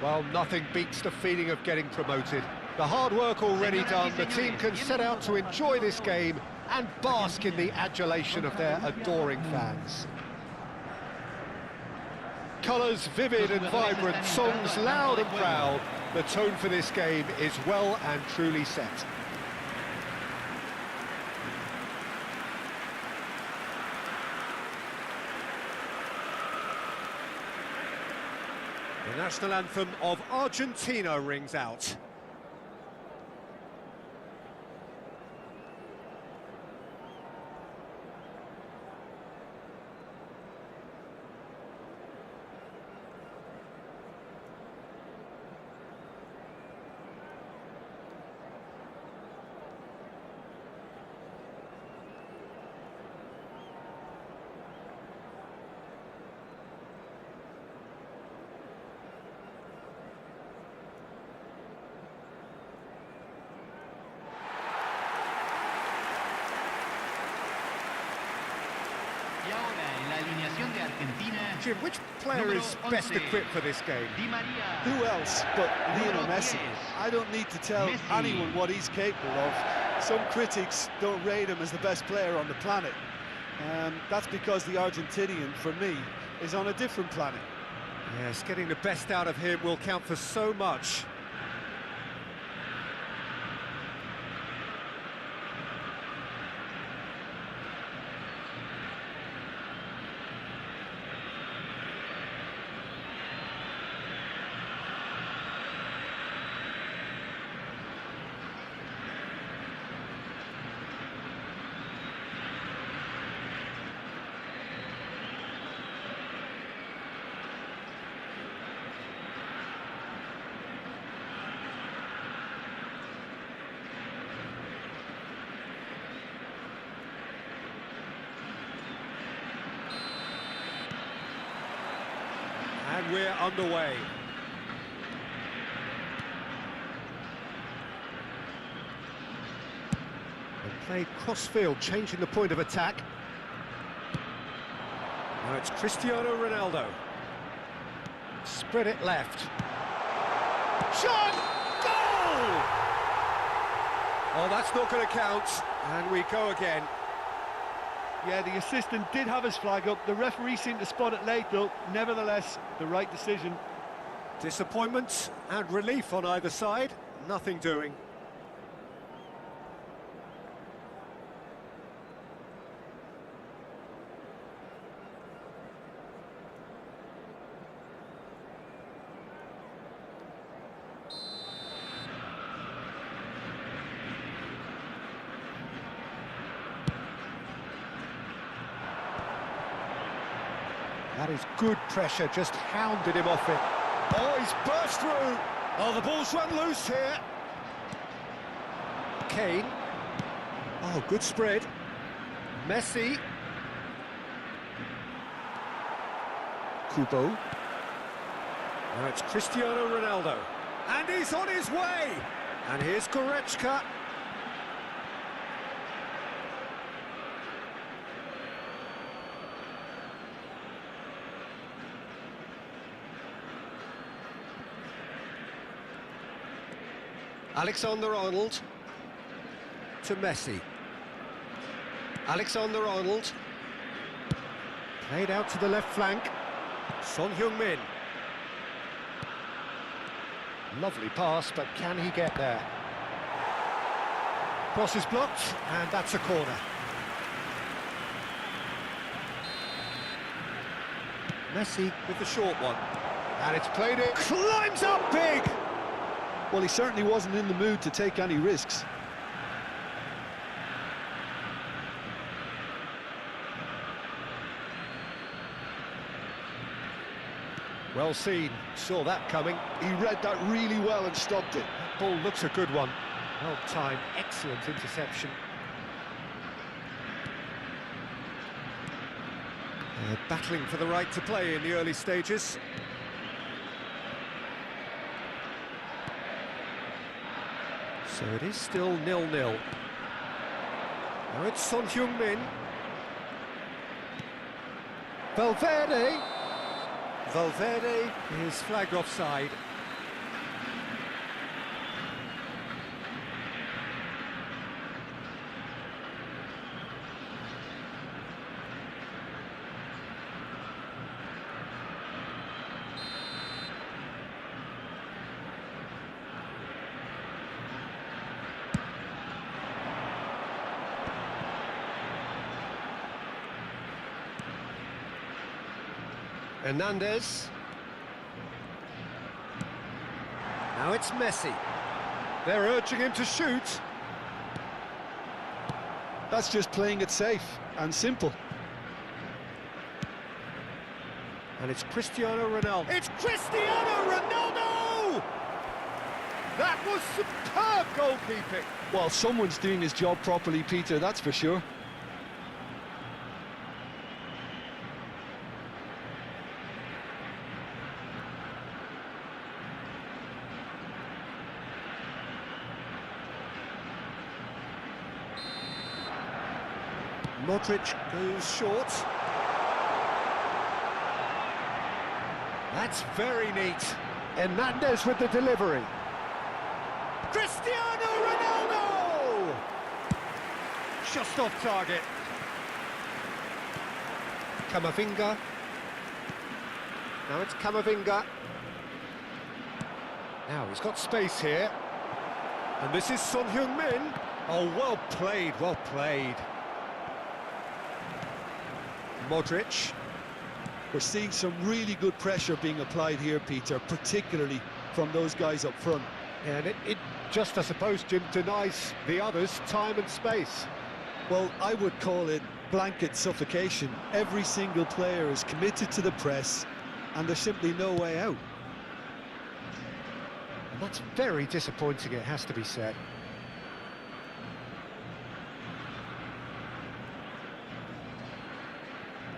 Well, nothing beats the feeling of getting promoted. The hard work already done, the team can set out to enjoy this game and bask in the adulation of their adoring fans. Colours vivid and vibrant, songs loud and proud. The tone for this game is well and truly set. The national anthem of Argentina rings out. Y ahora en la alineación de Argentina, Jim, which player is best equipped for this game? Di María. Who else but Lionel Número Messi? 10. I don't need to tell Messi. anyone what he's capable of. Some critics don't rate him as the best player on the planet. That's because the Argentinian, for me, is on a different planet. Yes, getting the best out of him will count for so much. And we're underway. And played cross-field, changing the point of attack. Now it's Cristiano Ronaldo. Spread it left. Shot! Goal! Oh, that's not going to count. And we go again. Yeah, the assistant did have his flag up. The referee seemed to spot it late, though. Nevertheless, the right decision. Disappointment and relief on either side. Nothing doing. That is good pressure, just hounded him off it. Oh, he's burst through. Oh, the ball's run loose here. Kane. Oh, good spread. Messi. Kubo. Now it's Cristiano Ronaldo. And he's on his way. And here's Goretzka. Alexander-Arnold to Messi. Alexander-Arnold played out to the left flank. Son Heung-min. Lovely pass, but can he get there? Cross is blocked, and that's a corner. Messi with the short one. And it's played in. Climbs up big! Well, he certainly wasn't in the mood to take any risks. Well seen, saw that coming. He read that really well and stopped it. That ball looks a good one. Well timed, excellent interception. Battling for the right to play in the early stages. So it is still 0-0. Now it's Son Heung-min. Valverde. Valverde is flagged offside. Hernandez. Now it's Messi. They're urging him to shoot. That's just playing it safe and simple. And it's Cristiano Ronaldo. It's Cristiano Ronaldo! That was superb goalkeeping. Well, someone's doing his job properly, Peter, that's for sure. Modric goes short. That's very neat. Hernandez with the delivery. Cristiano Ronaldo! Just off target. Camavinga. Now it's Camavinga. Now he's got space here. And this is Son Heung-min. Oh, well played, well played. Modric. We're seeing some really good pressure being applied here, Peter, particularly from those guys up front. Yeah, and it just, I suppose, Jim, denies the others time and space. Well, I would call it blanket suffocation. Every single player is committed to the press, and there's simply no way out. And that's very disappointing, it has to be said.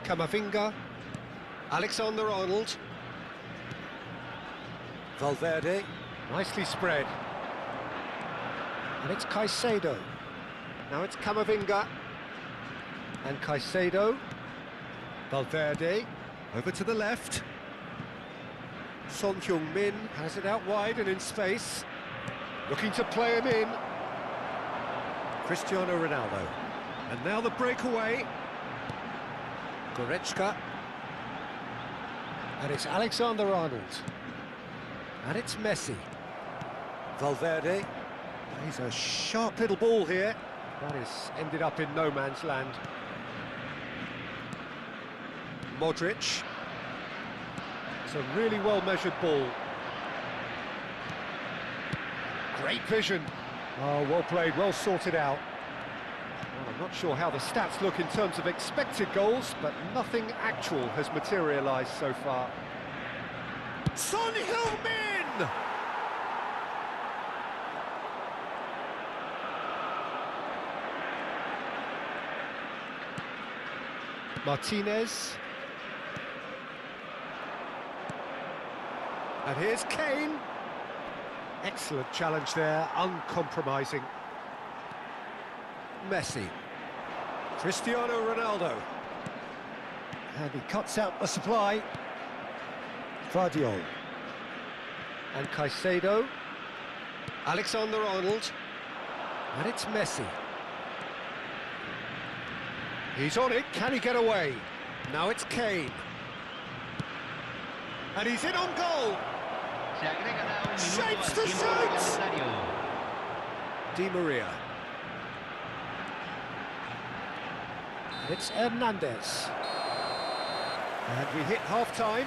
Camavinga, Alexander-Arnold, Valverde, nicely spread. And it's Caicedo. Now it's Camavinga, and Caicedo, Valverde, over to the left. Son Heung-min has it out wide and in space, looking to play him in. Cristiano Ronaldo, and now the breakaway. Goretzka. And it's Alexander-Arnold. And it's Messi. Valverde. He's a sharp little ball here. That is ended up in no man's land. Modric. It's a really well-measured ball. Great vision. Oh, well played, well sorted out. Well, I'm not sure how the stats look in terms of expected goals, but nothing actual has materialised so far. Son Heung-min! Martinez. And here's Kane. Excellent challenge there, uncompromising. Messi. Cristiano Ronaldo. And he cuts out the supply. Guardiola. And Caicedo. Alexander-Arnold. And it's Messi. He's on it, can he get away? Now it's Kane. And he's in on goal. Se agregará un minuto Shapes al to tiempo shapes. reglamentario. Di Maria. It's Hernandez. And we hit half-time.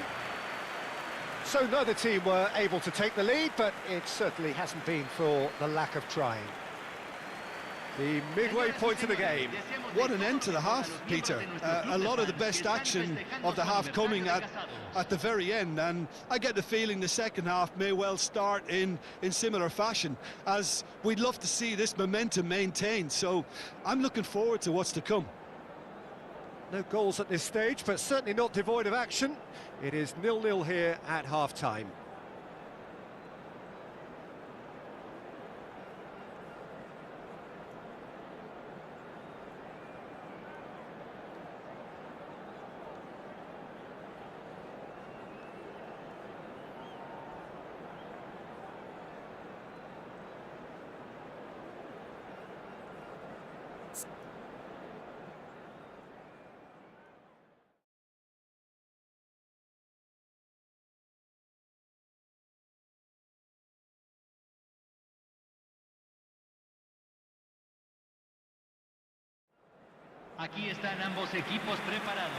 So neither team were able to take the lead, but it certainly hasn't been for the lack of trying. The midway point of the game. What an end to the half, Peter. A lot of the best action of the half coming at the very end, and I get the feeling the second half may well start in similar fashion, as we'd love to see this momentum maintained. So I'm looking forward to what's to come. No goals at this stage, but certainly not devoid of action. It is 0-0 here at half-time. Aquí están ambos equipos preparados.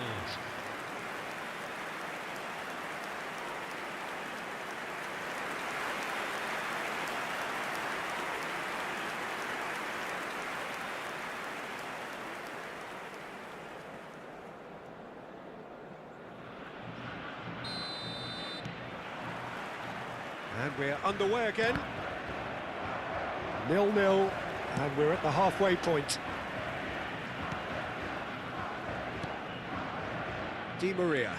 And we're underway again. 0-0, and we're at the halfway point. Di Maria.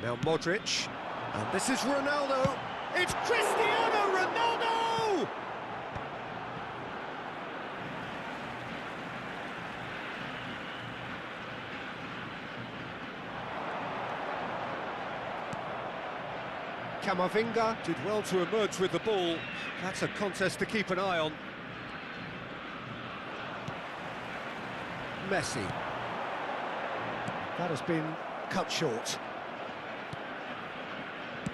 Now Modric. And this is Ronaldo. It's Cristiano Ronaldo! Camavinga did well to emerge with the ball. That's a contest to keep an eye on. Messi. That has been cut short.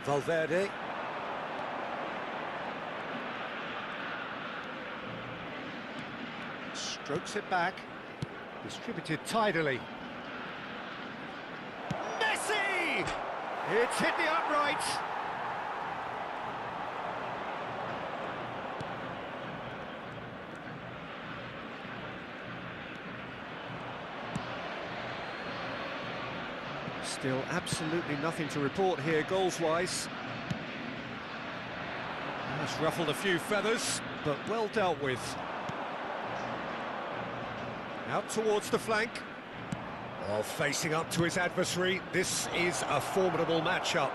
Valverde. Strokes it back. Distributed tidily. Messi! It's hit the upright. Still absolutely nothing to report here goals-wise. That's ruffled a few feathers, but well dealt with. Out towards the flank. While facing up to his adversary, this is a formidable matchup.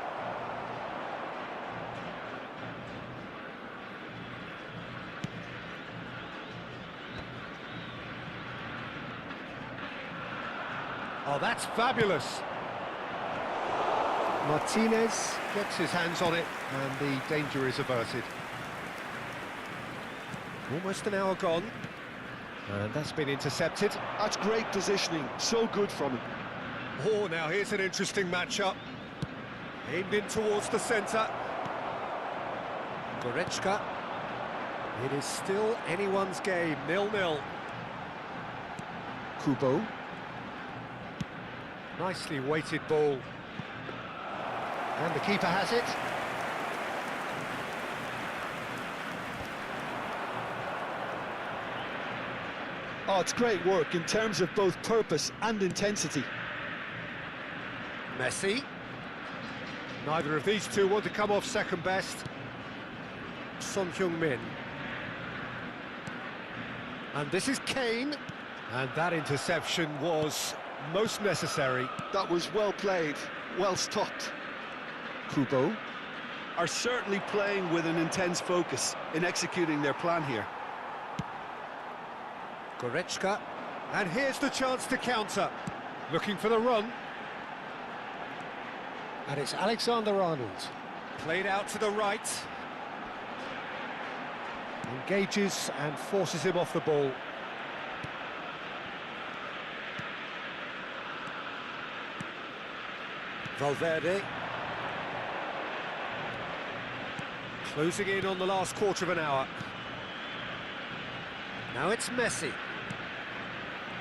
Oh, that's fabulous. Martinez gets his hands on it, and the danger is averted. Almost an hour gone, and that's been intercepted. That's great positioning, so good from him. Oh, now here's an interesting matchup. Aimed in towards the centre. Goretzka. It is still anyone's game, 0-0. Kubo. Nicely weighted ball. And the keeper has it. Oh, it's great work in terms of both purpose and intensity. Messi. Neither of these two want to come off second best. Son Heung-min. And this is Kane. And that interception was most necessary. That was well played, well stopped. Kubo are certainly playing with an intense focus in executing their plan here. Goretzka. And here's the chance to counter. Looking for the run. And it's Alexander-Arnold. Played out to the right. Engages and forces him off the ball. Valverde. Closing in on the last quarter of an hour. Now it's Messi.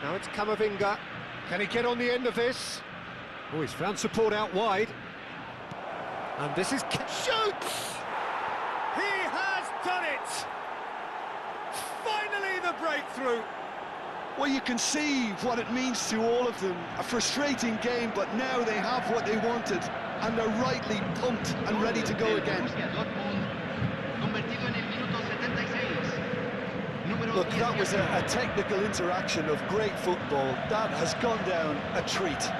Now it's Camavinga. Can he get on the end of this? Oh, he's found support out wide. And this is... Shoots! He has done it! Finally the breakthrough! Well, you can see what it means to all of them. A frustrating game, but now they have what they wanted. And they're rightly pumped and ready to go again. Look, that was a technical interaction of great football. That has gone down a treat.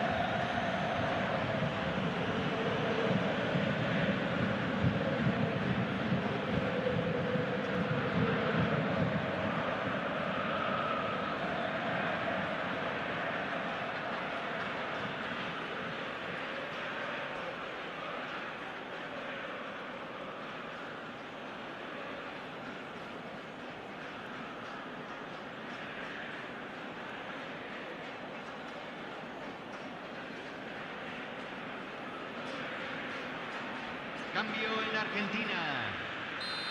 Cambio en Argentina.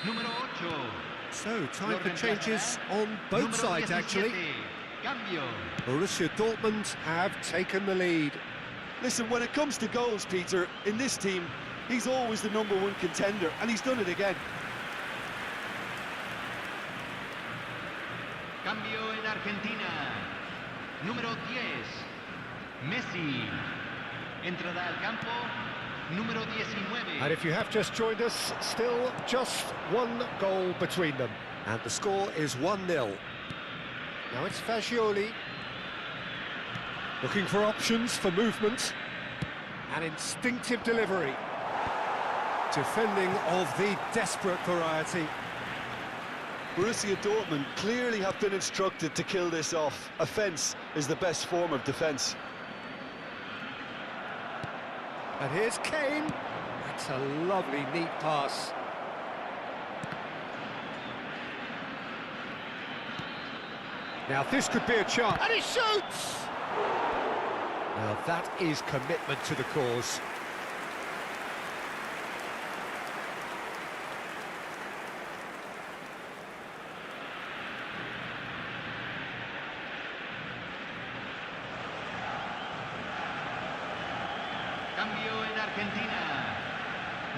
Número 8. So, time for changes on both sides, actually. Cambio. Borussia Dortmund have taken the lead. Listen, when it comes to goals, Peter, in this team, he's always the #1 contender, and he's done it again. Cambio en Argentina. Número 10. Messi. Entrada al campo. Número 19. And if you have just joined us, still just one goal between them. And the score is 1-0. Now it's Fagioli. Looking for options for movement. An instinctive delivery. Defending of the desperate variety. Borussia Dortmund clearly have been instructed to kill this off. Offence is the best form of defence. And here's Kane. That's a lovely, neat pass. Now this could be a chance. And he shoots! Now that is commitment to the cause. Cambio en Argentina.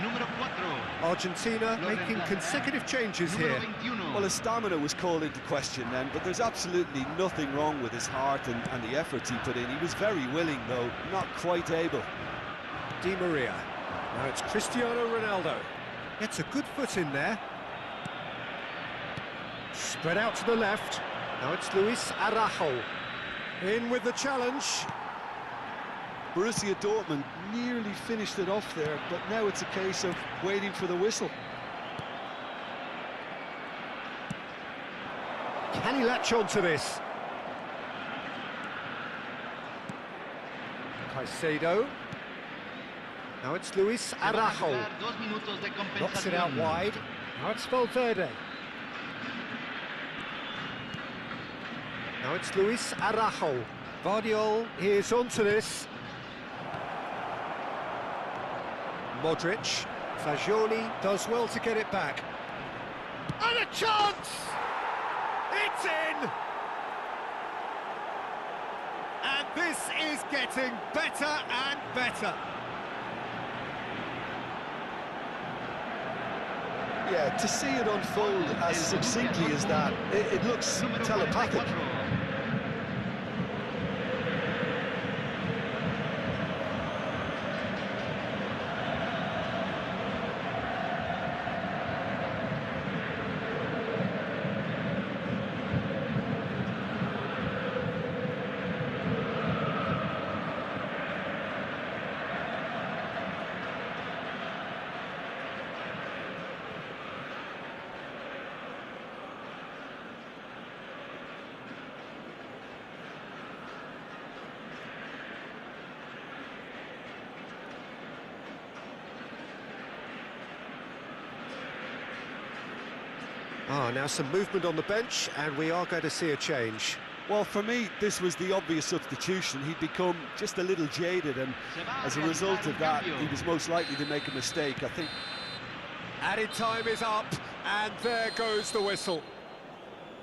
Número 4. Argentina making consecutive changes here. Número 21. Well, his stamina was called into question then, but there's absolutely nothing wrong with his heart and the efforts he put in. He was very willing, though, not quite able. Di Maria. Now it's Cristiano Ronaldo. Gets a good foot in there. Spread out to the left. Now it's Luis Araujo. In with the challenge. Borussia Dortmund nearly finished it off there, but now it's a case of waiting for the whistle. Can he latch on to this? Caicedo. Now it's Luis Araujo. Knocks it out wide. Now it's Valverde. Now it's Luis Araujo. Guardiola is onto this. Modric. Fagioli does well to get it back. And a chance! It's in! And this is getting better and better. Yeah, to see it unfold as succinctly as that, it looks telepathic. Now some movement on the bench, and we are going to see a change. Well, for me, this was the obvious substitution. He'd become just a little jaded, and as a result of that, he was most likely to make a mistake, I think. Added time is up, and there goes the whistle.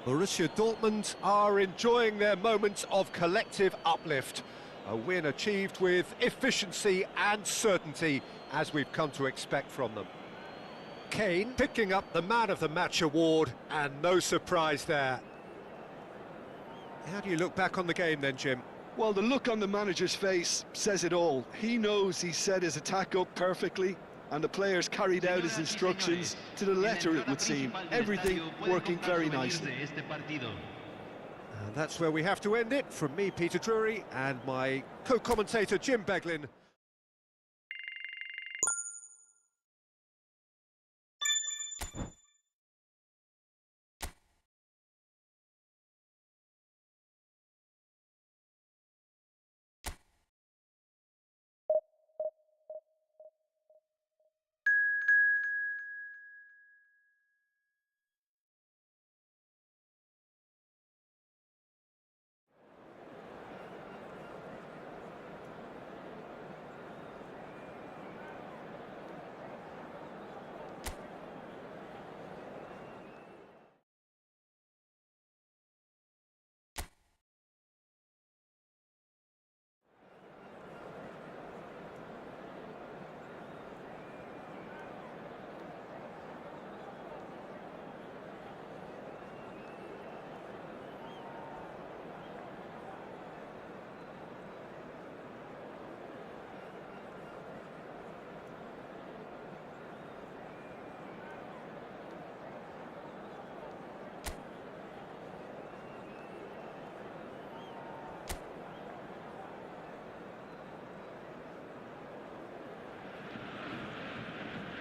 Borussia Dortmund are enjoying their moments of collective uplift. A win achieved with efficiency and certainty, as we've come to expect from them. Kane picking up the Man of the Match award, and no surprise there. How do you look back on the game then, Jim? Well, the look on the manager's face says it all. He knows he set his attack up perfectly, and the players carried out his instructions to the letter, it would seem. Everything working very nicely. And that's where we have to end it. From me, Peter Drury, and my co-commentator, Jim Beglin.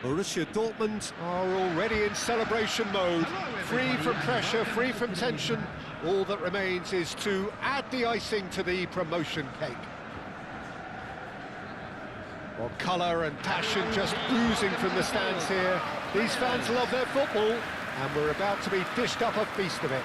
Borussia Dortmund are already in celebration mode, free from pressure, free from tension. All that remains is to add the icing to the promotion cake. Well, colour and passion just oozing from the stands here. These fans love their football, and we're about to be dished up a feast of it.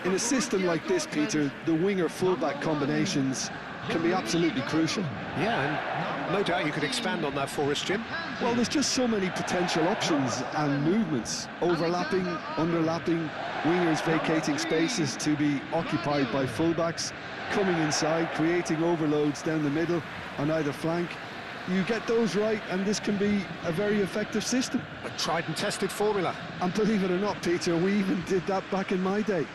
In a system like this, Peter, the winger-fullback combinations can be absolutely crucial. Yeah, and no doubt you could expand on that for us, Jim. Well, there's just so many potential options and movements. Overlapping, underlapping, wingers vacating spaces to be occupied by fullbacks, coming inside, creating overloads down the middle on either flank. You get those right, and this can be a very effective system. A tried and tested formula. And believe it or not, Peter, we even did that back in my day.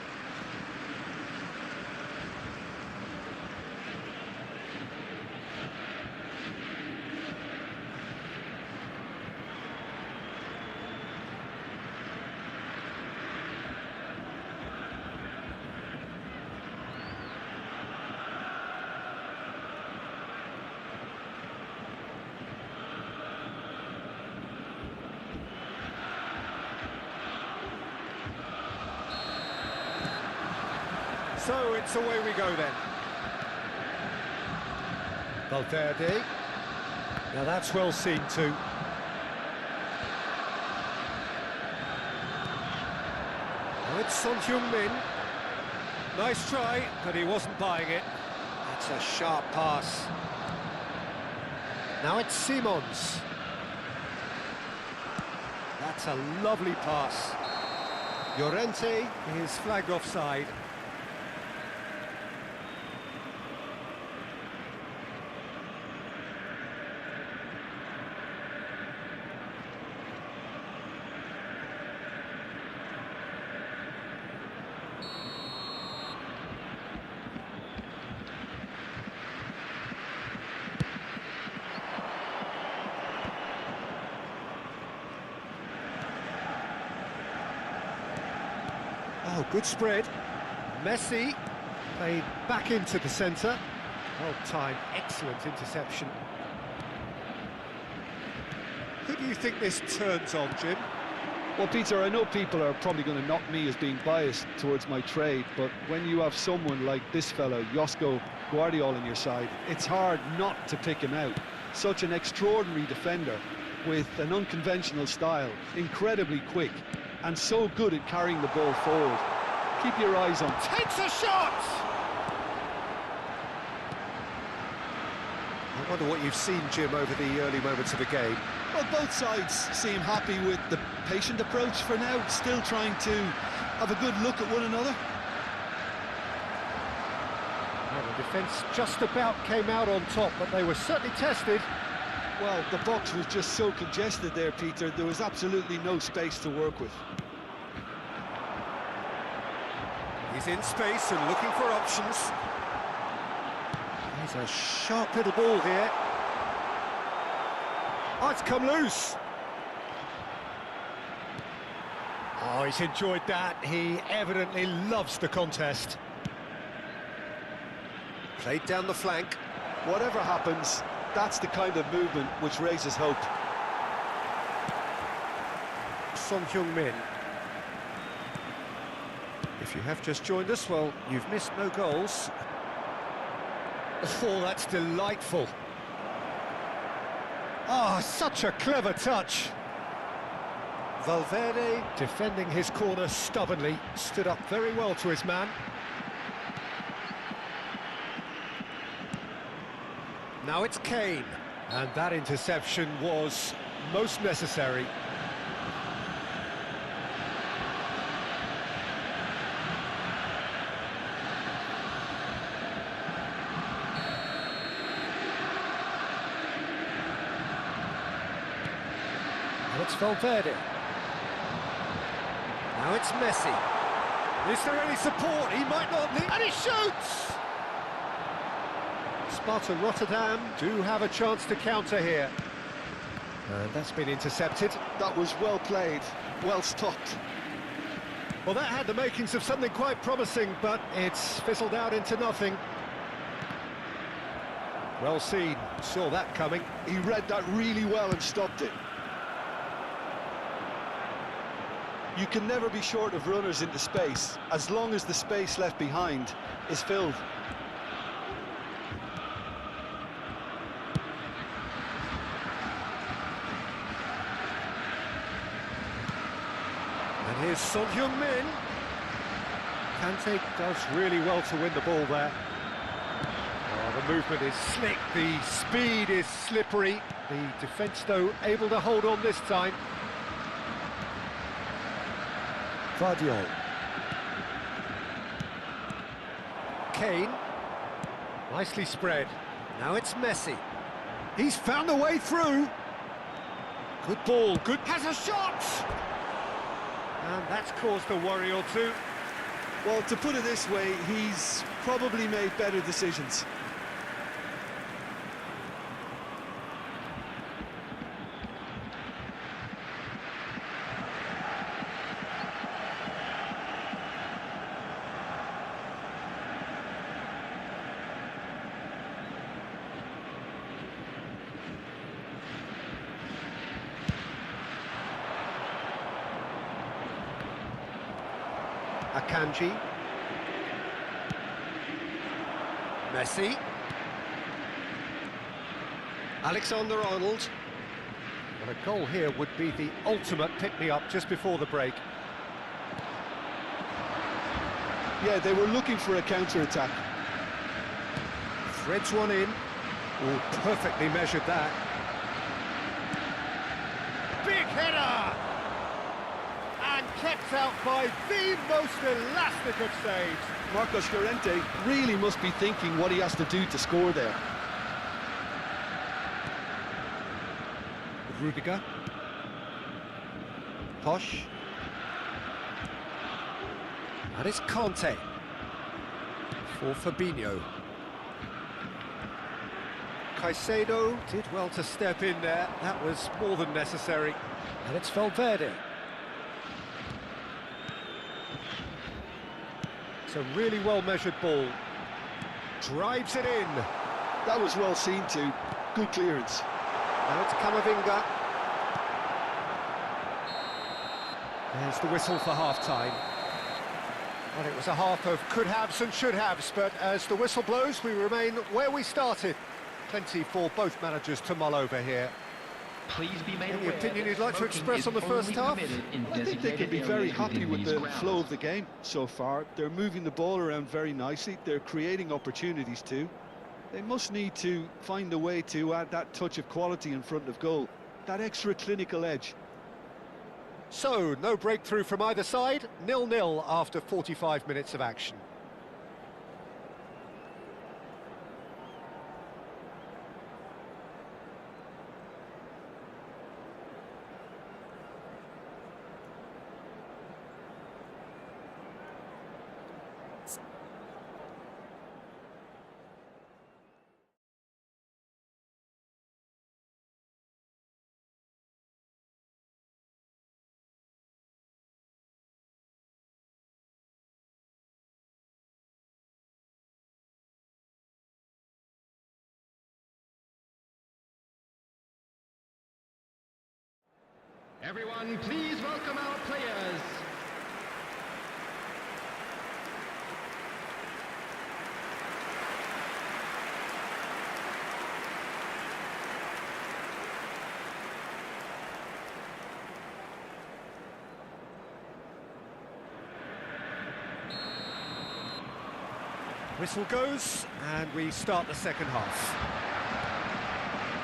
So it's away we go then. Valverde. Now that's well seen too. Now it's Son Heung-min. Nice try, but he wasn't buying it. That's a sharp pass. Now it's Simons. That's a lovely pass. Llorente is flagged offside. Oh, good spread. Messi played back into the centre. Well timed, excellent interception. Who do you think this turns on, Jim? Well, Peter, I know people are probably going to knock me as being biased towards my trade, but when you have someone like this fellow, Josko Guardiola, on your side, it's hard not to pick him out. Such an extraordinary defender with an unconventional style, incredibly quick, and so good at carrying the ball forward. Keep your eyes on. Takes a shot! I wonder what you've seen, Jim, over the early moments of the game. Well, both sides seem happy with the patient approach for now, still trying to have a good look at one another. Well, the defence just about came out on top, but they were certainly tested. Well, the box was just so congested there, Peter. There was absolutely no space to work with. He's in space and looking for options. He's a sharp little ball here. Oh, it's come loose. Oh, he's enjoyed that. He evidently loves the contest. Played down the flank. Whatever happens, that's the kind of movement which raises hope. Son Heung-min. If you have just joined us, well, you've missed no goals. Oh, that's delightful. Oh, such a clever touch. Valverde, defending his corner stubbornly, stood up very well to his man. Now it's Kane, and that interception was most necessary. And it's Valverde. Now it's Messi. Is there any support? He might not need... And he shoots! Sparta Rotterdam do have a chance to counter here. And that's been intercepted. That was well played, well stopped. Well, that had the makings of something quite promising, but it's fizzled out into nothing. Well seen, saw that coming. He read that really well and stopped it. You can never be short of runners into space, as long as the space left behind is filled. And here's Son Heung-min. Kante does really well to win the ball there. Oh, the movement is slick, the speed is slippery. The defence, though, able to hold on this time. Vardiol. Kane. Nicely spread. Now it's Messi. He's found a way through. Good ball, good... Has a shot! And that's caused a worry or two. Well, to put it this way, he's probably made better decisions. Akanji. Messi. Alexander-Arnold. Well, a goal here would be the ultimate pick-me-up just before the break. Yeah, they were looking for a counter-attack. Threads one in. Oh, perfectly measured that. Big header! And kept out by the most elastic of saves. Marcos Llorente really must be thinking what he has to do to score there. Rudiger. Posh. And it's Conte. For Fabinho. Caicedo did well to step in there. That was more than necessary. And it's Valverde. It's a really well-measured ball. Drives it in. That was well seen too. Good clearance. Now it's Camavinga. There's the whistle for half-time. Well, it was a half of could-haves and should-haves, but as the whistle blows, we remain where we started. Plenty for both managers to mull over here. Please be made Any aware opinion that you'd like to smoking express is on the first only half? permitted in I think they can be designated very areas happy within with these the grounds. flow of the game so far. They're moving the ball around very nicely. They're creating opportunities too. They must need to find a way to add that touch of quality in front of goal, that extra clinical edge. So, no breakthrough from either side, 0-0 after 45 minutes of action. Everyone, please welcome our players. Whistle goes, and we start the second half.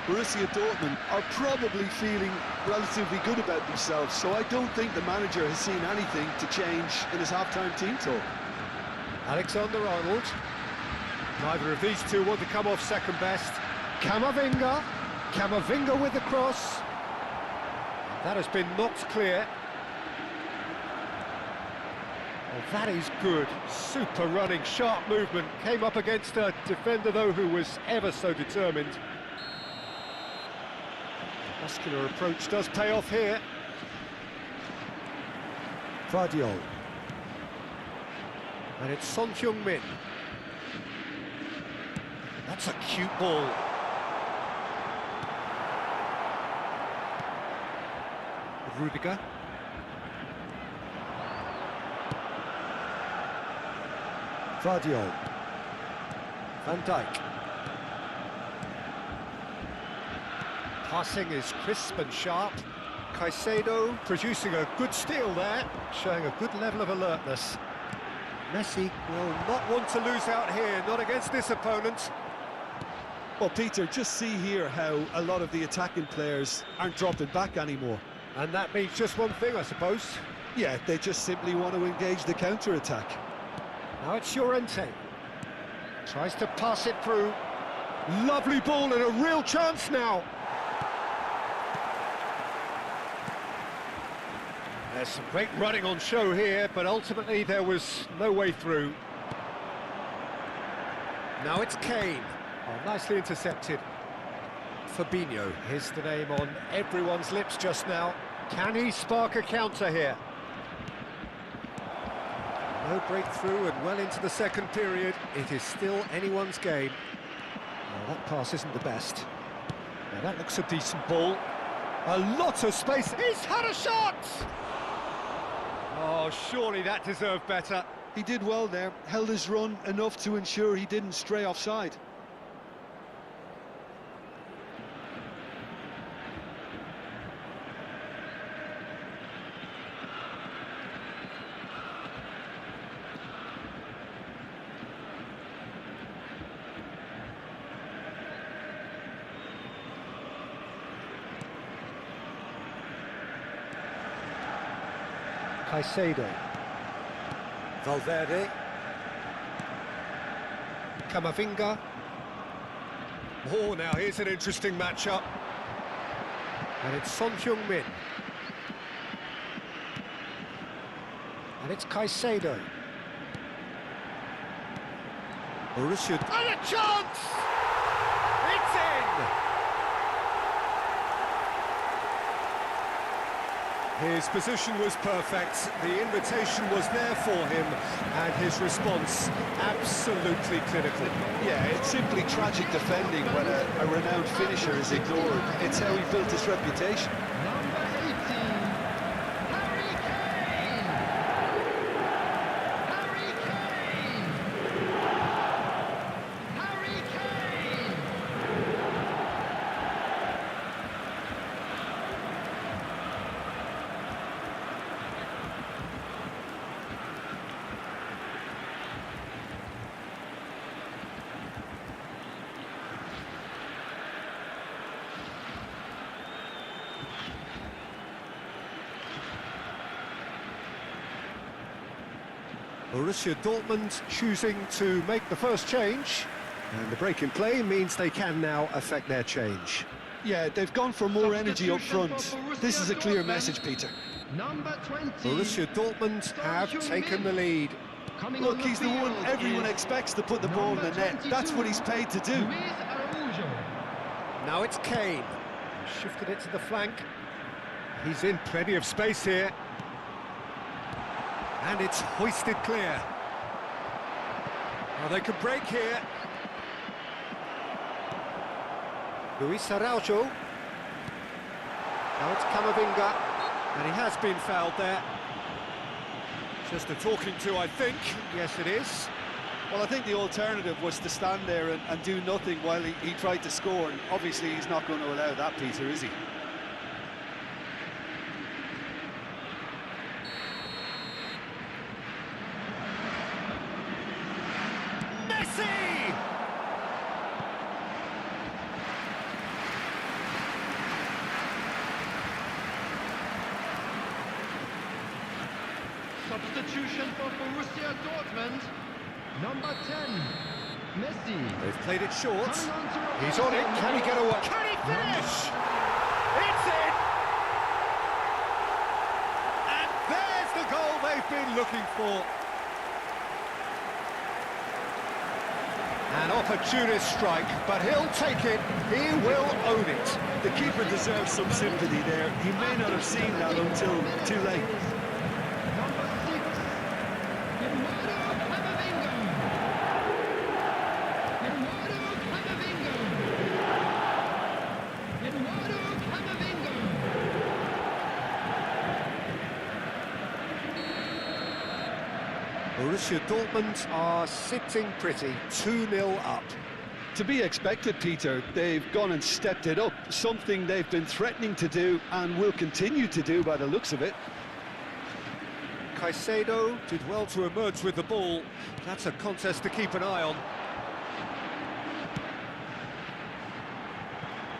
Borussia Dortmund are probably feeling relatively good about themselves, so I don't think the manager has seen anything to change in his half-time team talk. Alexander-Arnold. Neither of these two want to come off second best. Camavinga. Camavinga with the cross. That has been knocked clear. Well, that is good. Super running, sharp movement. Came up against a defender, though, who was ever so determined. Muscular approach does pay off here. Vardiol. And it's Son Heung-min. That's a cute ball. Rudiger. Vardiol. Van Dijk. Passing is crisp and sharp. Caicedo producing a good steal there, showing a good level of alertness. Messi will not want to lose out here, not against this opponent. Well, Peter, just see here how a lot of the attacking players aren't dropping back anymore. And that means just one thing, I suppose. Yeah, they just simply want to engage the counter-attack. Now it's Llorente. Tries to pass it through. Lovely ball and a real chance now. There's some great running on show here, but ultimately there was no way through. Now it's Kane. Oh, nicely intercepted. Fabinho, here's the name on everyone's lips just now. Can he spark a counter here? No breakthrough and well into the second period. It is still anyone's game. Well, that pass isn't the best. Now that looks a decent ball. A lot of space. He's had a shot! Oh, surely that deserved better. He did well there, held his run enough to ensure he didn't stray offside. Caicedo. Valverde. Camavinga. Oh, now here's an interesting matchup. And it's Son Heung-min. And it's Caicedo. Borussia. And a chance! It's in! His position was perfect, the invitation was there for him, and his response absolutely clinical. Yeah, it's simply tragic defending when a renowned finisher is ignored. It's how he built his reputation. Number 18, Harry Kane! Harry Kane! Harry Kane! Borussia Dortmund choosing to make the first change, and the break in play means they can now affect their change. Yeah, they've gone for more energy up front. This is a clear message, Peter. Number 20. Borussia Dortmund have taken the lead. Look, he's the one everyone expects to put the ball in the net. That's what he's paid to do. Now it's Kane. Shifted it to the flank. He's in plenty of space here. And it's hoisted clear. Well, they could break here. Luis Araujo. Now it's Camavinga. And he has been fouled there. Just a talking to, I think. Yes, it is. Well, I think the alternative was to stand there and do nothing while he tried to score. And obviously, he's not going to allow that, Peter, is he? Substitution for Borussia Dortmund. Number 10, Messi. They've played it short. He's He's on it. Can he get away? Can he finish? It's in! And there's the goal they've been looking for. An opportunist strike, but he'll take it. He will own it. The keeper deserves some sympathy there. He may not have seen that until too late. Number 6, Eduardo Camavinga. Eduardo Camavinga. Eduardo Camavinga. Borussia Dortmund are sitting pretty, 2-0 up. To be expected, Peter. They've gone and stepped it up, something they've been threatening to do and will continue to do by the looks of it. Caicedo did well to emerge with the ball. That's a contest to keep an eye on.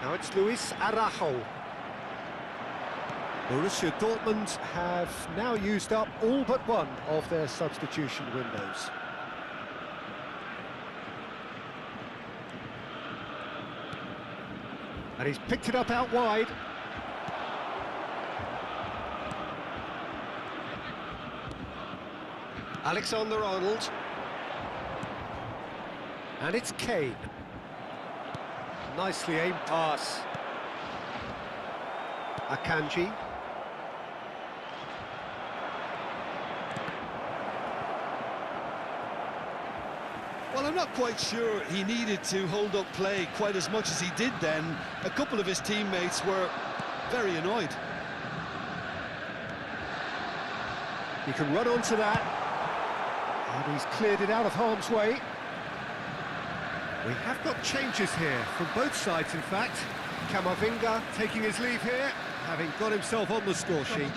Now it's Luis Araujo. Borussia Dortmund have now used up all but one of their substitution windows. And he's picked it up out wide. Alexander-Arnold. And it's Kane. Nicely aimed pass. Akanji. Well, I'm not quite sure he needed to hold up play quite as much as he did then. A couple of his teammates were very annoyed. He can run onto that. And he's cleared it out of harm's way. We have got changes here from both sides, in fact. Camavinga taking his leave here, having got himself on the score sheet.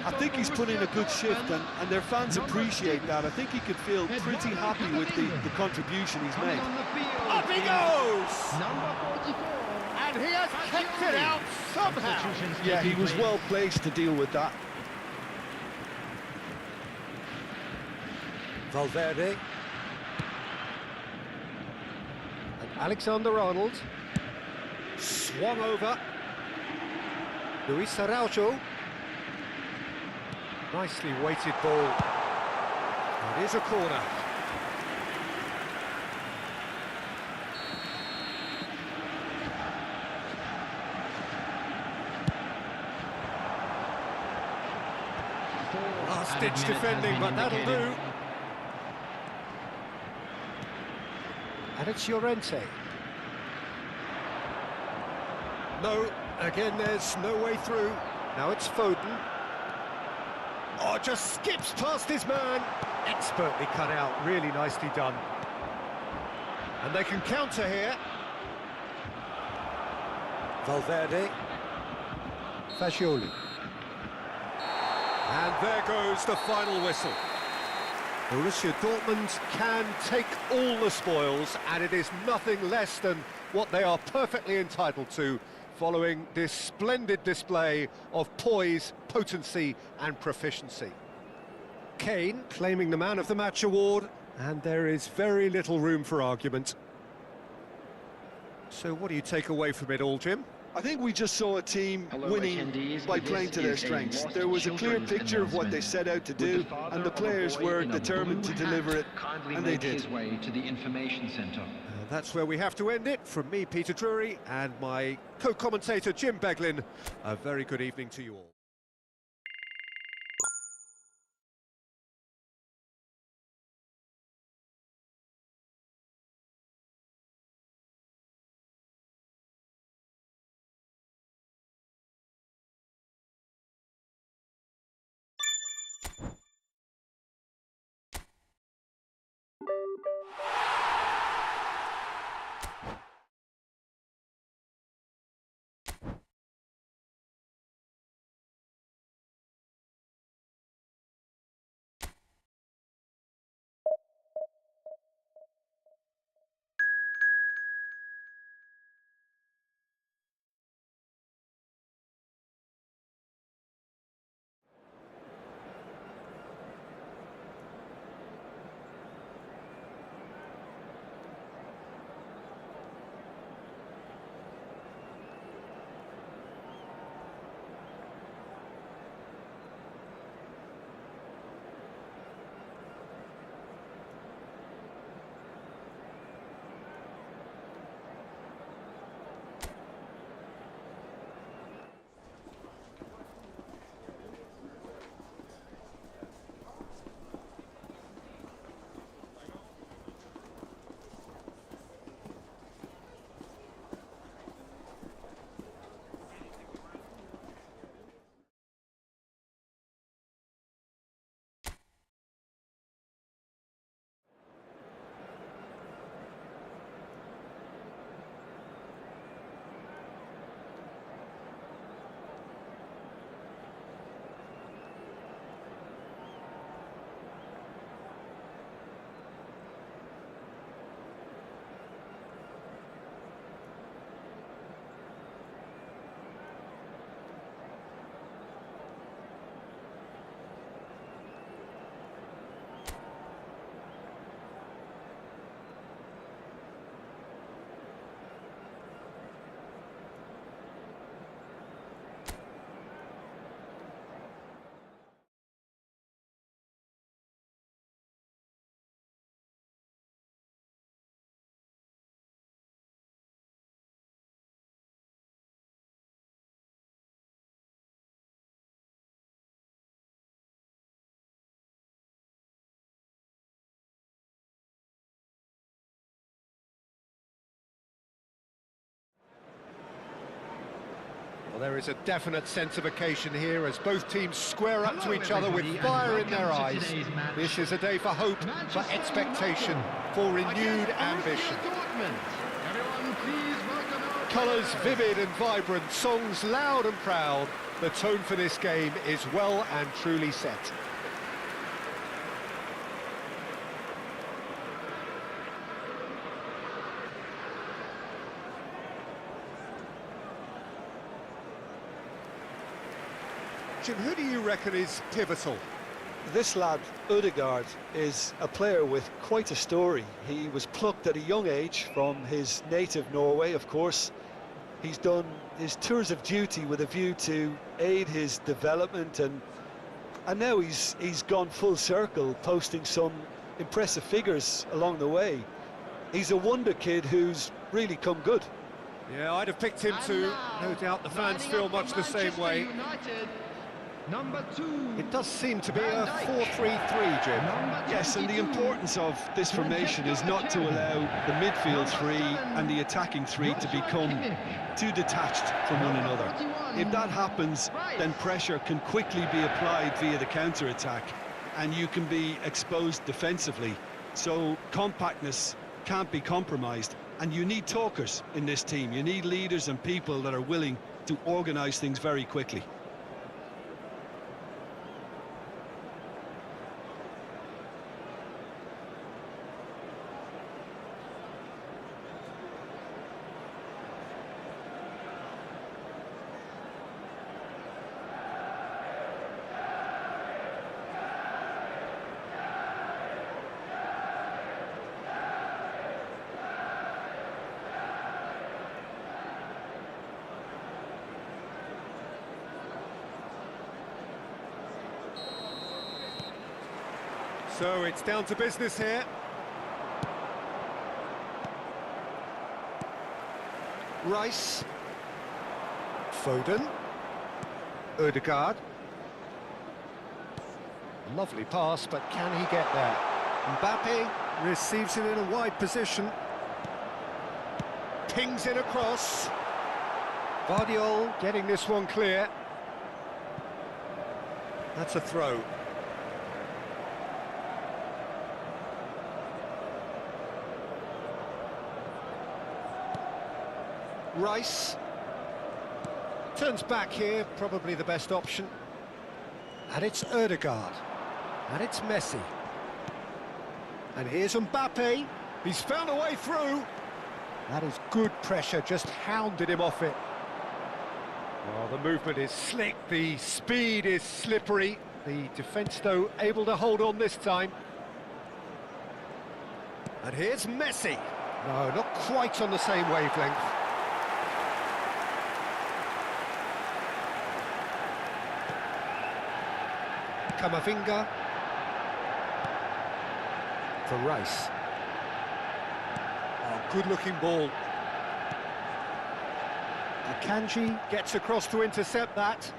I think he's put in a good shift, and their fans appreciate that. I think he could feel pretty happy with the contribution he's made. Up he goes! Number 44. And he has kept it out somehow. Yeah, he was well placed to deal with that. Valverde. And Alexander-Arnold. Swung over. Luis Araujo. Nicely weighted ball. It is a corner. Last-ditch defending, but that'll do. And it's Llorente. No, again there's no way through. Now it's Foden. Oh, just skips past his man. Expertly cut out, really nicely done. And they can counter here. Valverde. Fagioli. And there goes the final whistle. Borussia Dortmund can take all the spoils, and it is nothing less than what they are perfectly entitled to, following this splendid display of poise, potency and proficiency. Kane claiming the Man of the Match award, and there is very little room for argument. So what do you take away from it all, Jim? I think we just saw a team winning by playing to their strengths. There was a clear picture of what they set out to do, and the players were determined to deliver it, and they did. That's where we have to end it. From me, Peter Drury, and my co-commentator, Jim Beglin, a very good evening to you all. Well, there is a definite sense of occasion here as both teams square up to each other with fire in their eyes. This is a day for hope, for expectation, for renewed ambition. Colours vivid and vibrant, songs loud and proud. The tone for this game is well and truly set. Jim, who do you reckon is pivotal? This lad, Ødegaard, is a player with quite a story. He was plucked at a young age from his native Norway, of course. He's done his tours of duty with a view to aid his development, and now he's gone full circle, posting some impressive figures along the way. He's a wonder kid who's really come good. Yeah, I'd have picked him too. No doubt the fans feel much the same way. United, number 2. It does seem to be a 4-3-3, Jim. Yes, and the importance of this formation is not to allow the midfield three and the attacking three to become too detached from one another. If that happens, then pressure can quickly be applied via the counter-attack, and you can be exposed defensively. So compactness can't be compromised, and you need talkers in this team. You need leaders and people that are willing to organise things very quickly. So it's down to business here. Rice. Foden. Ødegaard. Lovely pass, but can he get there? Mbappe receives it in a wide position. Pings it across. Guardiola getting this one clear. That's a throw. Rice turns back here, probably the best option. And it's Ødegaard. And it's Messi. And here's Mbappe. He's found a way through. That is good pressure, just hounded him off it. Well, the movement is slick, the speed is slippery. The defence, though, able to hold on this time. And here's Messi. No, not quite on the same wavelength. Camavinga for Rice. Oh, good-looking ball. Akanji gets across to intercept that.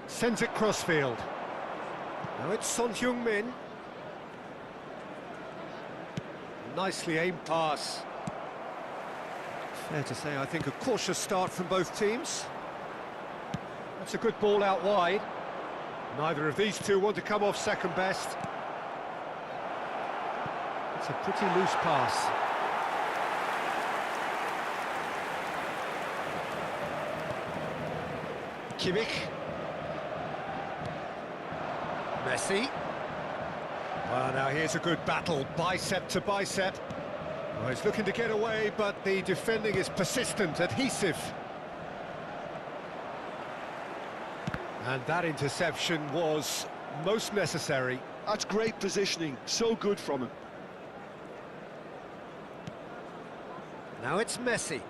Sends it crossfield. Now it's Son Heung-min. Nicely aimed pass. Fair to say, I think, a cautious start from both teams. That's a good ball out wide. Neither of these two want to come off second best. It's a pretty loose pass. Kimmich. Messi. Well, now here's a good battle, bicep to bicep. Well, he's looking to get away, but the defending is persistent, adhesive. And that interception was most necessary. That's great positioning, so good from him. Now it's Messi.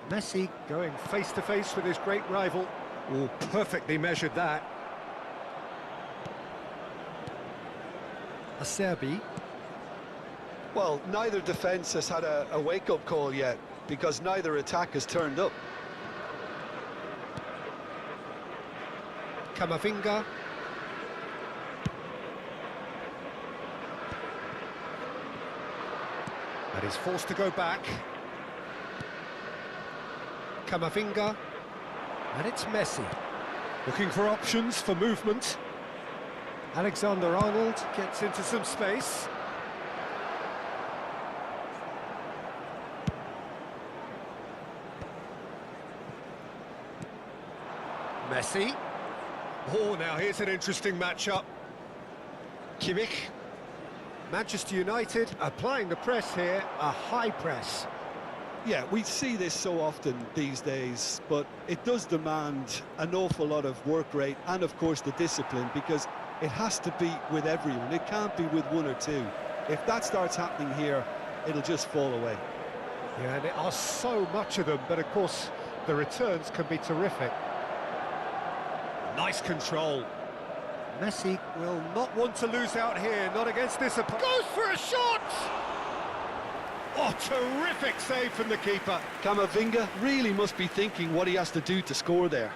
Messi going face-to-face with his great rival. Oh, perfectly measured that. Acerbi. Well, neither defence has had a wake-up call yet, because neither attack has turned up. Camavinga. And he's forced to go back. Camavinga. And it's Messi. Looking for options for movement. Alexander-Arnold gets into some space. Messi. Oh, now here's an interesting matchup. Kimmich. Manchester United applying the press here, a high press. Yeah, we see this so often these days, but it does demand an awful lot of work rate and, of course, the discipline, because it has to be with everyone. It can't be with one or two. If that starts happening here, it'll just fall away. Yeah, and there are so much of them, but of course the returns can be terrific. Nice control. Messi will not want to lose out here, not against this opponent. Goes for a shot! Oh, terrific save from the keeper. Camavinga really must be thinking what he has to do to score there.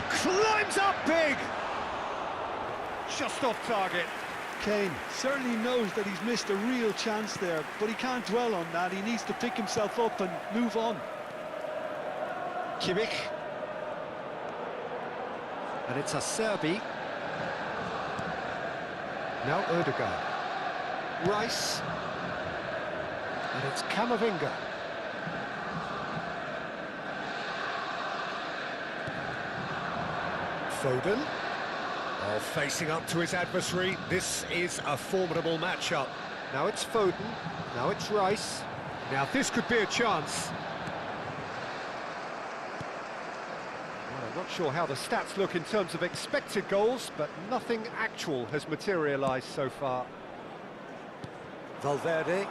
Climbs up big! Just off target. Kane certainly knows that he's missed a real chance there, but he can't dwell on that. He needs to pick himself up and move on. Kimmich. And it's a 𝗟𝗑𝗩𝗘. Now Ødegaard. Rice. And it's Camavinga. Foden. Oh, facing up to his adversary. This is a formidable matchup. Now it's Foden. Now it's Rice. Now this could be a chance. Well, I'm not sure how the stats look in terms of expected goals, but nothing actual has materialised so far. Valverde.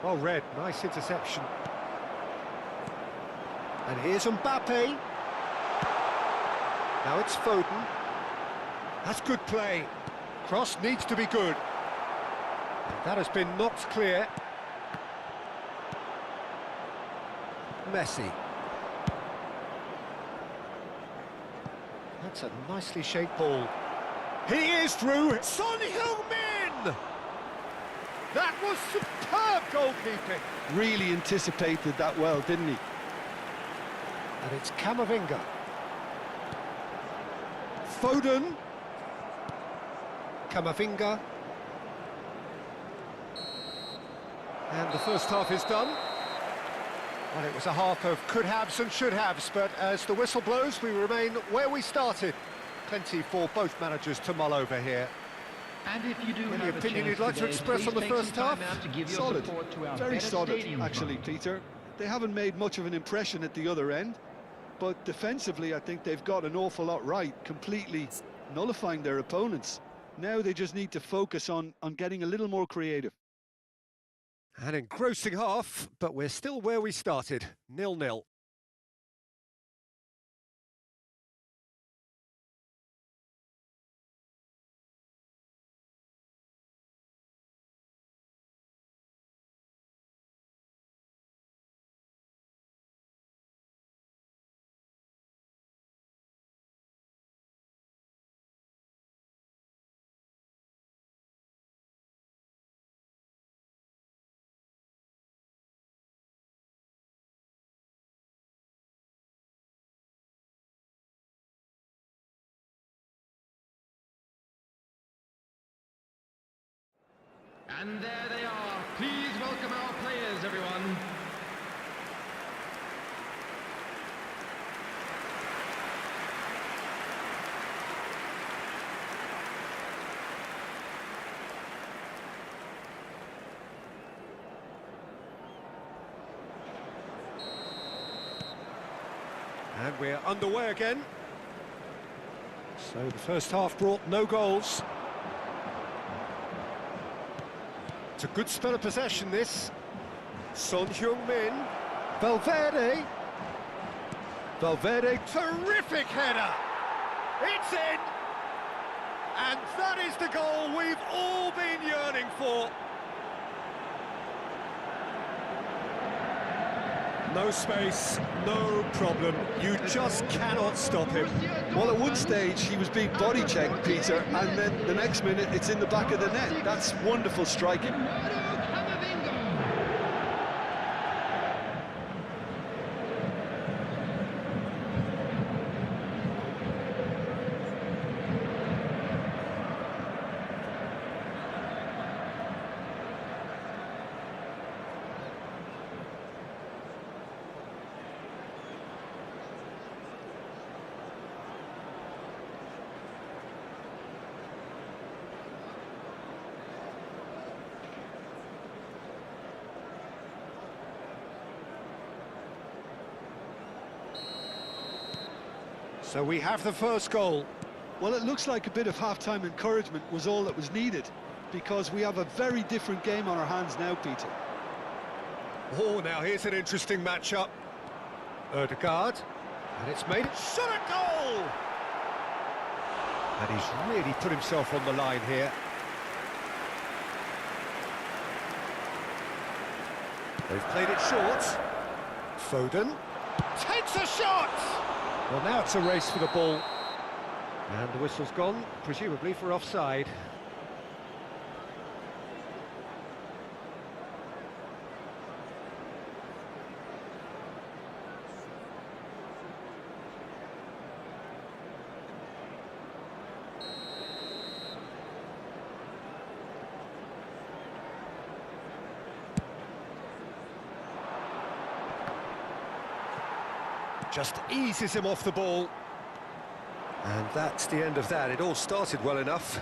Well read, nice interception. And here's Mbappe. Now it's Foden. That's good play. Cross needs to be good. That has been knocked clear. Messi. That's a nicely shaped ball. He is through. Son Heung-min! That was superb goalkeeping. Really anticipated that well, didn't he? And it's Camavinga. Foden. Camavinga. And the first half is done. Well, it was a half of could-haves and should-haves, but as the whistle blows, we remain where we started. Plenty for both managers to mull over here. And if you do Any have a opinion chance you'd like to today, express on the please take first some time half? out to give your Solid, support to our very better solid, stadium actually, opponent. Peter. They haven't made much of an impression at the other end, but defensively, I think they've got an awful lot right, completely nullifying their opponents. Now they just need to focus on getting a little more creative. An engrossing half, but we're still where we started, 0-0. And there they are. Please welcome our players, everyone. And we're underway again. So the first half brought no goals. It's a good spell of possession, this. Son Heung-min. Valverde. Valverde, terrific header. It's in. And that is the goal we've all been yearning for. No space, no problem. You just cannot stop him. Well, at one stage, he was being body checked, Peter, and then the next minute, it's in the back of the net. That's wonderful striking. So we have the first goal. Well, it looks like a bit of half-time encouragement was all that was needed, because we have a very different game on our hands now, Peter. Oh, now here's an interesting matchup. 𝗟𝗑𝗩𝗘, and it's made it shot at goal! And he's really put himself on the line here. They've played it short. Foden takes a shot! Well, now it's a race for the ball. And the whistle's gone, presumably for offside. Just eases him off the ball. And that's the end of that. It all started well enough.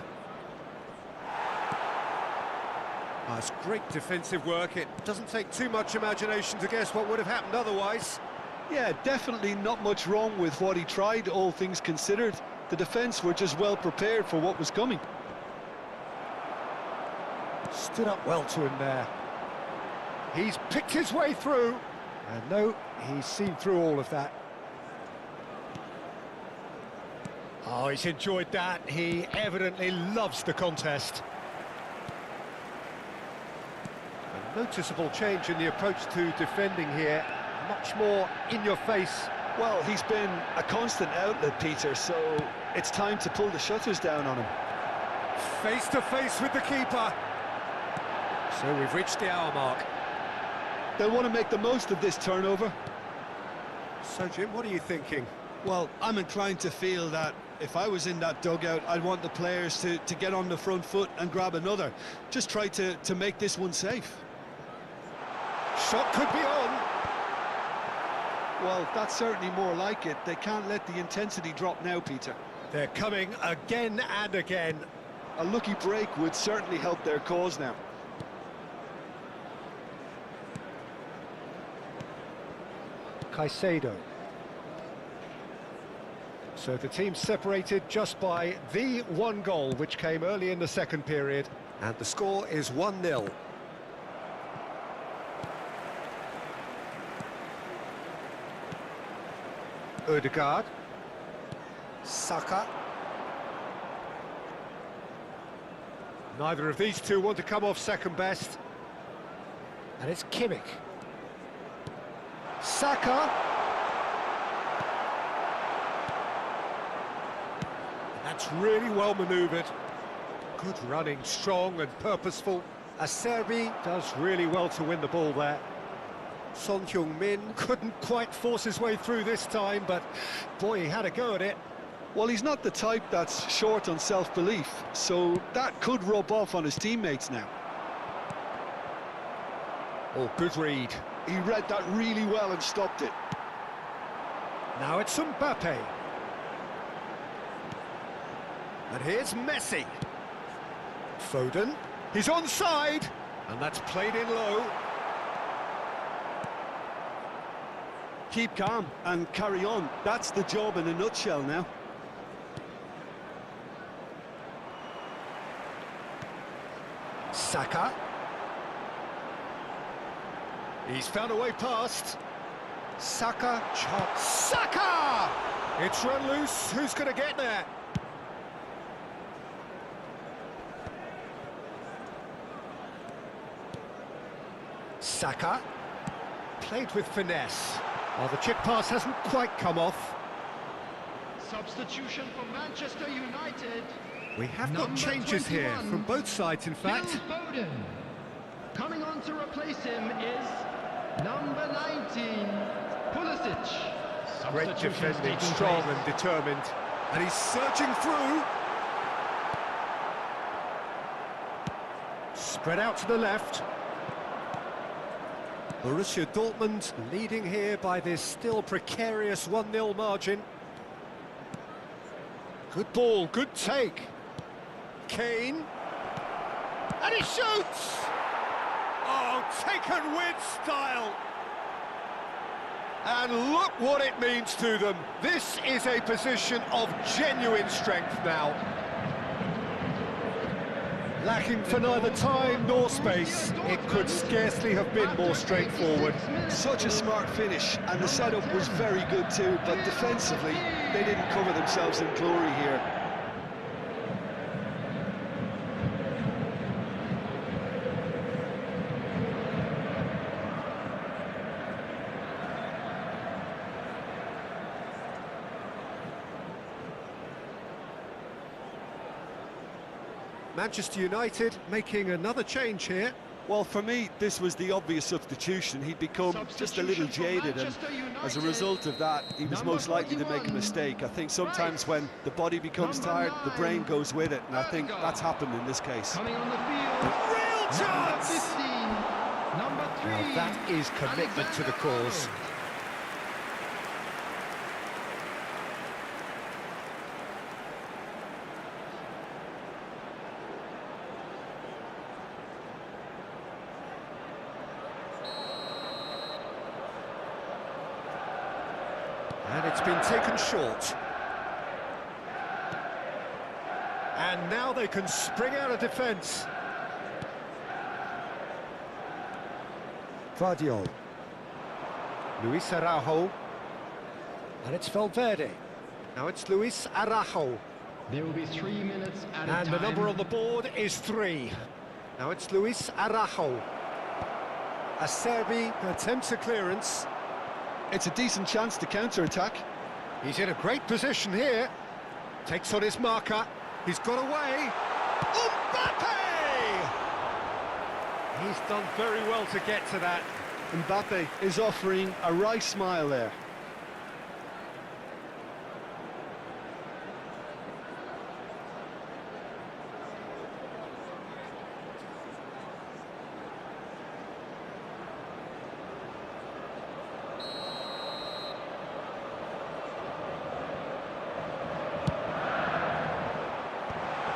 Oh, it's great defensive work. It doesn't take too much imagination to guess what would have happened otherwise. Yeah, definitely not much wrong with what he tried, all things considered. The defence were just well prepared for what was coming. Stood up well to him there. He's picked his way through. And no, he's seen through all of that. Oh, he's enjoyed that. He evidently loves the contest. A noticeable change in the approach to defending here. Much more in your face. Well, he's been a constant outlet, Peter, so it's time to pull the shutters down on him. Face to face with the keeper. So we've reached the hour mark. They'll want to make the most of this turnover. So, Jim, what are you thinking? Well, I'm inclined to feel that if I was in that dugout, I'd want the players to get on the front foot and grab another. Just try to make this one safe. Shot could be on. Well, that's certainly more like it. They can't let the intensity drop now, Peter. They're coming again and again. A lucky break would certainly help their cause now. Caicedo. So the team separated just by the one goal, which came early in the second period. And the score is 1-0. 𝗟𝗑𝗩𝗘. Saka. Neither of these two want to come off second best. And it's Kimmich. Saka. That's really well manoeuvred. Good running, strong and purposeful. 𝗟𝗓𝗩𝗘 does really well to win the ball there. Son Heung-min couldn't quite force his way through this time, but boy, he had a go at it. Well, he's not the type that's short on self-belief, so that could rub off on his teammates now. Oh, good read. He read that really well and stopped it. Now it's Mbappe. And here's Messi. Foden. He's onside. And that's played in low. Keep calm and carry on. That's the job in a nutshell now. Saka. He's found a way past. Saka. Saka! It's run loose. Who's going to get there? Saka. Played with finesse. Well, the chip pass hasn't quite come off. Substitution for Manchester United. We have got changes 21, here from both sides, in fact. Foden. Coming on to replace him is number 19, Pulisic. Great defending, strong and determined. And he's surging through. Spread out to the left. Borussia Dortmund leading here by this still precarious 1-0 margin. Good ball, good take. Kane. And he shoots! Oh, taken with style! And look what it means to them. This is a position of genuine strength now. Lacking for neither time nor space, it could scarcely have been more straightforward. Such a smart finish, and the setup was very good too, but defensively, they didn't cover themselves in glory here. Manchester United making another change here. Well, for me, this was the obvious substitution. He'd become just a little jaded, and as a result of that, he was most likely to make a mistake. I think sometimes when the body becomes tired, the brain goes with it, and I think that's happened in this case. Coming on the field, Real chance! number 3. Now that is commitment to the cause. And it's been taken short. And now they can spring out of defence. Guardiola. Luis Araujo. And it's Valverde. Now it's Luis Araujo. There will be 3 minutes at a And time. the number on the board is 3. Now it's Luis Araujo. 𝗟𝗜𝗩𝗘 attempts a clearance. It's a decent chance to counter-attack. He's in a great position here. Takes on his marker. He's got away. Mbappe! He's done very well to get to that. Mbappe is offering a wry smile there.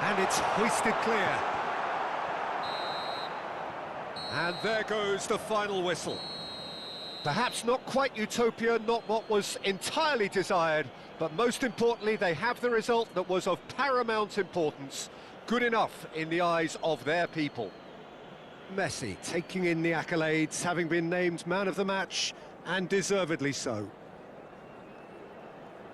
And it's hoisted clear. And there goes the final whistle. Perhaps not quite utopia, not what was entirely desired, but most importantly, they have the result that was of paramount importance. Good enough in the eyes of their people. Messi taking in the accolades, having been named man of the match, and deservedly so.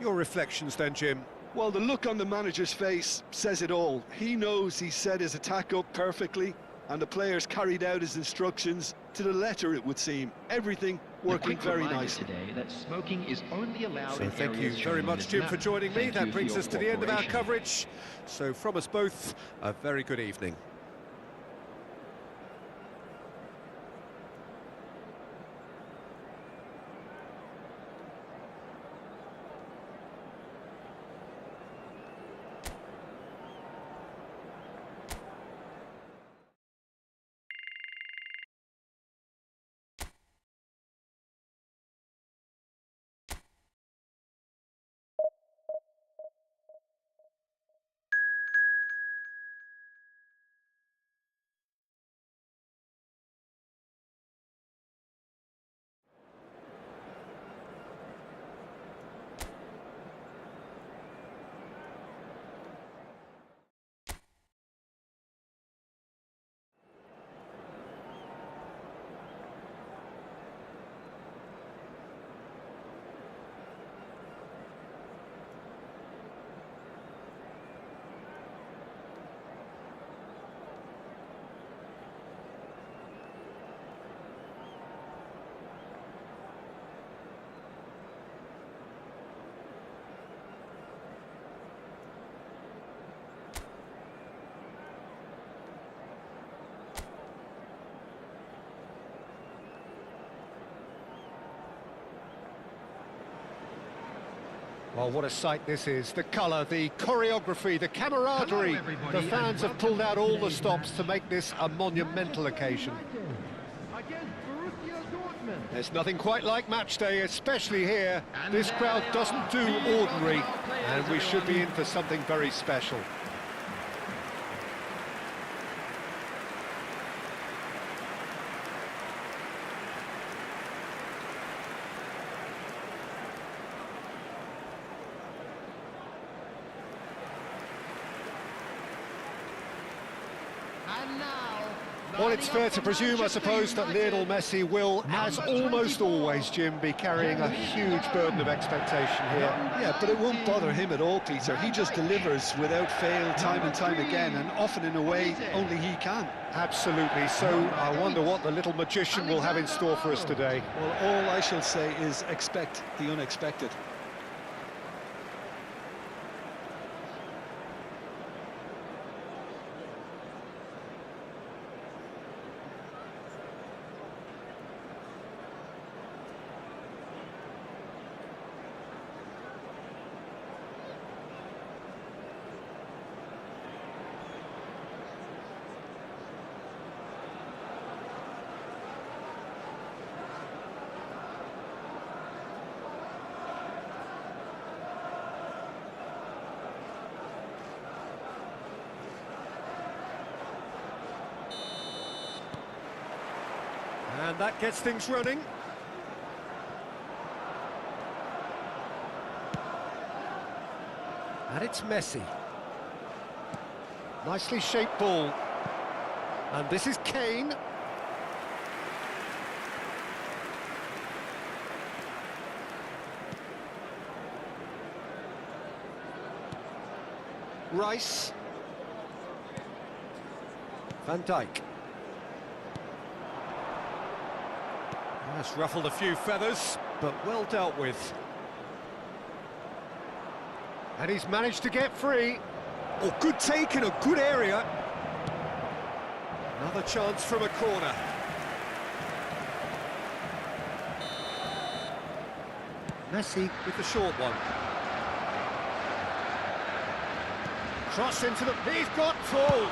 Your reflections then, Jim? Well, the look on the manager's face says it all. He knows he set his attack up perfectly, and the players carried out his instructions to the letter, it would seem. Everything working very nicely. Today that smoking is only allowed So in thank you areas very shown much, in this Jim, map. for joining me. Thank That you for brings your us to the end of our cooperation. coverage. So from us both, a very good evening. Well, what a sight this is. The colour, the choreography, the camaraderie. Hello, everybody, The fans have and pulled out welcome to all the today's stops match. to make this a monumental occasion. Against Borussia Dortmund. There's nothing quite like match day, especially here. And This there crowd they doesn't are. do Big ordinary, welcome our players, and we should be in everyone. for something very special. And now, Well, it's fair to presume, I suppose, that Lionel Messi will, as almost always, Jim, be carrying a huge burden of expectation here. Yeah, but it won't bother him at all, Peter. He just delivers without fail time and time again, and often in a way only he can. Absolutely. So I wonder what the little magician will have in store for us today. Well, all I shall say is expect the unexpected. And that gets things running. And it's Messi. Nicely shaped ball. And this is Kane. Rice. Van Dijk. That's ruffled a few feathers, but well dealt with. And he's managed to get free. Oh, good take in a good area. Another chance from a corner. Messi with the short one. Cross into the... He's got full.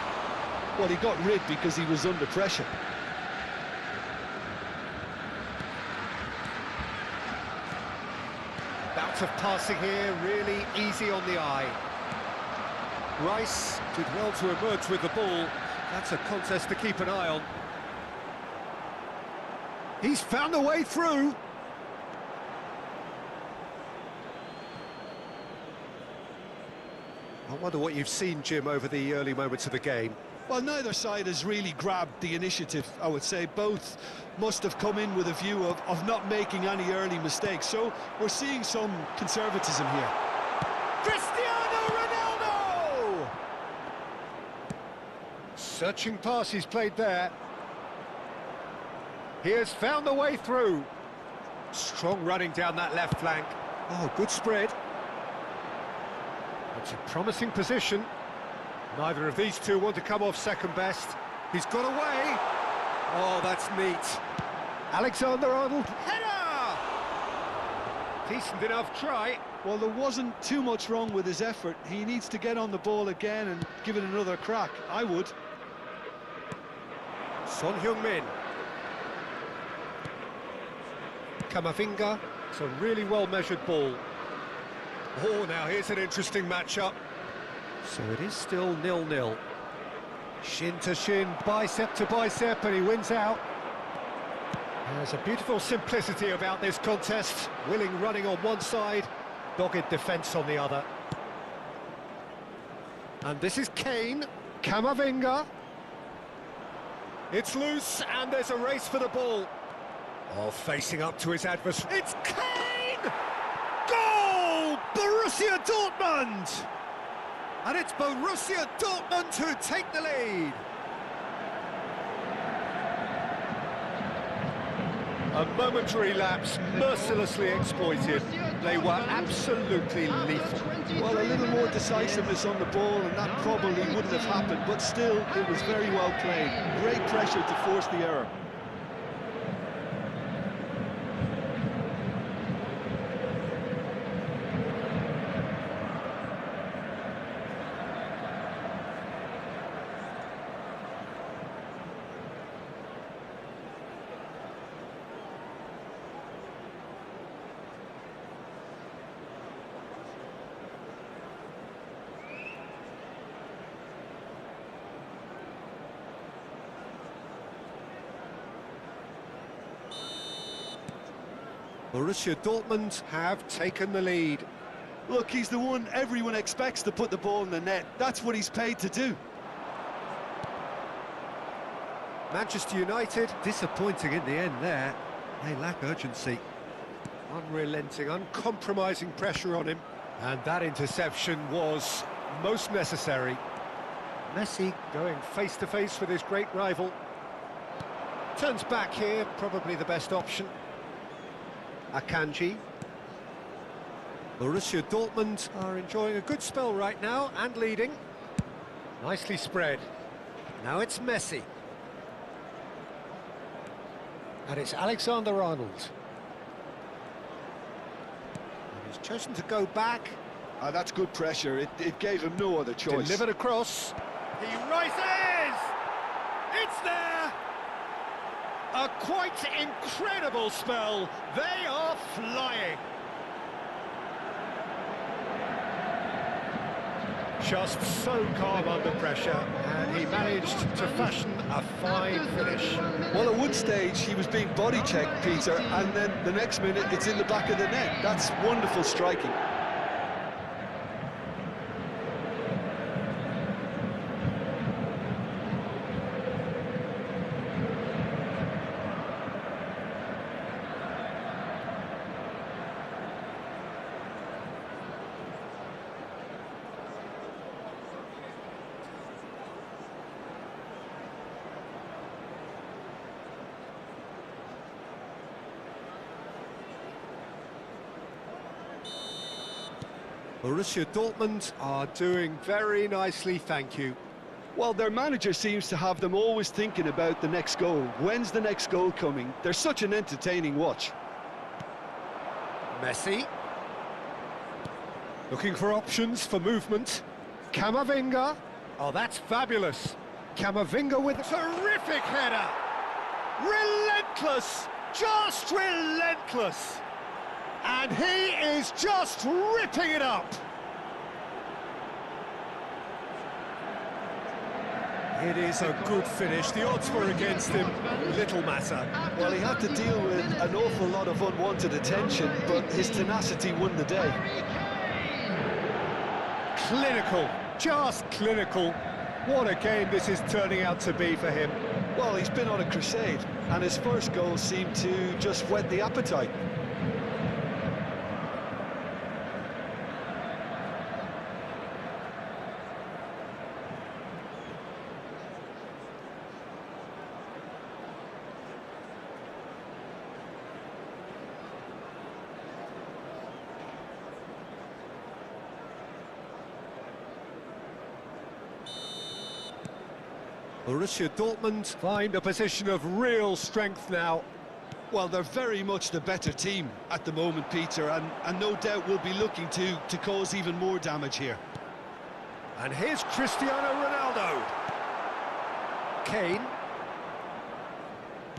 Well, he got rid because he was under pressure. Bout of passing here, really easy on the eye. Rice did well to emerge with the ball. That's a contest to keep an eye on. He's found a way through. I wonder what you've seen, Jim, over the early moments of the game. Well, neither side has really grabbed the initiative, I would say. Both must have come in with a view of not making any early mistakes. So we're seeing some conservatism here. Cristiano Ronaldo! Searching pass he's played there. He has found a way through. Strong running down that left flank. Oh, good spread. It's a promising position. Neither of these two want to come off second best. He's got away. Oh, that's neat. Alexander-Arnold, header! Decent enough try. Well, there wasn't too much wrong with his effort. He needs to get on the ball again and give it another crack. I would. Son Heung-min. Camavinga. It's a really well-measured ball. Oh, now here's an interesting matchup. So it is still 0-0. Shin to shin, bicep to bicep, and he wins out. There's a beautiful simplicity about this contest. Willing running on one side, dogged defence on the other. And this is Kane, Camavinga. It's loose, and there's a race for the ball. Oh, facing up to his adversary. It's Kane! Goal! Borussia Dortmund! And it's Borussia Dortmund who take the lead. A momentary lapse, mercilessly exploited. They were absolutely lethal. Well, a little more decisiveness on the ball, and that probably wouldn't have happened, but still, it was very well played. Great pressure to force the error. Borussia Dortmund have taken the lead. Look, he's the one everyone expects to put the ball in the net. That's what he's paid to do. Manchester United, disappointing in the end there. They lack urgency. Unrelenting, uncompromising pressure on him. And that interception was most necessary. Messi going face-to-face with his great rival. Turns back here, probably the best option. Akanji. Borussia Dortmund are enjoying a good spell right now and leading. Nicely spread. Now it's Messi. And it's Alexander-Arnold. And he's chosen to go back. That's good pressure. It gave him no other choice. Delivered across. He rises! It's there! A quite incredible spell. They are flying. Just so calm under pressure, and he managed to fashion a fine finish. Well, at one stage he was being body checked, Peter, and then the next minute it's in the back of the net. That's wonderful striking. Borussia Dortmund are doing very nicely, thank you. Well, their manager seems to have them always thinking about the next goal. When's the next goal coming? They're such an entertaining watch. Messi. Looking for options for movement. Camavinga. Oh, that's fabulous. Camavinga with a terrific header. Relentless, just relentless. And he is just ripping it up. It is a good finish. The odds were against him. Little matter. Well, he had to deal with an awful lot of unwanted attention, but his tenacity won the day. Clinical, just clinical. What a game this is turning out to be for him. Well, he's been on a crusade, and his first goal seemed to just whet the appetite. Borussia Dortmund find a position of real strength now. Well, they're very much the better team at the moment, Peter, and no doubt will be looking to cause even more damage here. And here's Cristiano Ronaldo. Kane.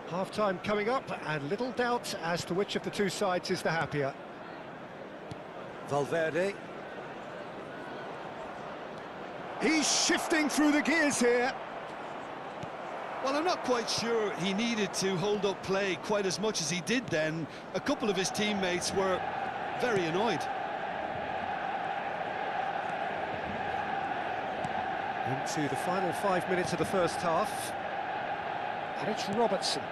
Half-time coming up, and little doubt as to which of the two sides is the happier. Valverde. He's shifting through the gears here. Well, I'm not quite sure he needed to hold up play quite as much as he did then. A couple of his teammates were very annoyed. Into the final 5 minutes of the first half. And it's Robertson.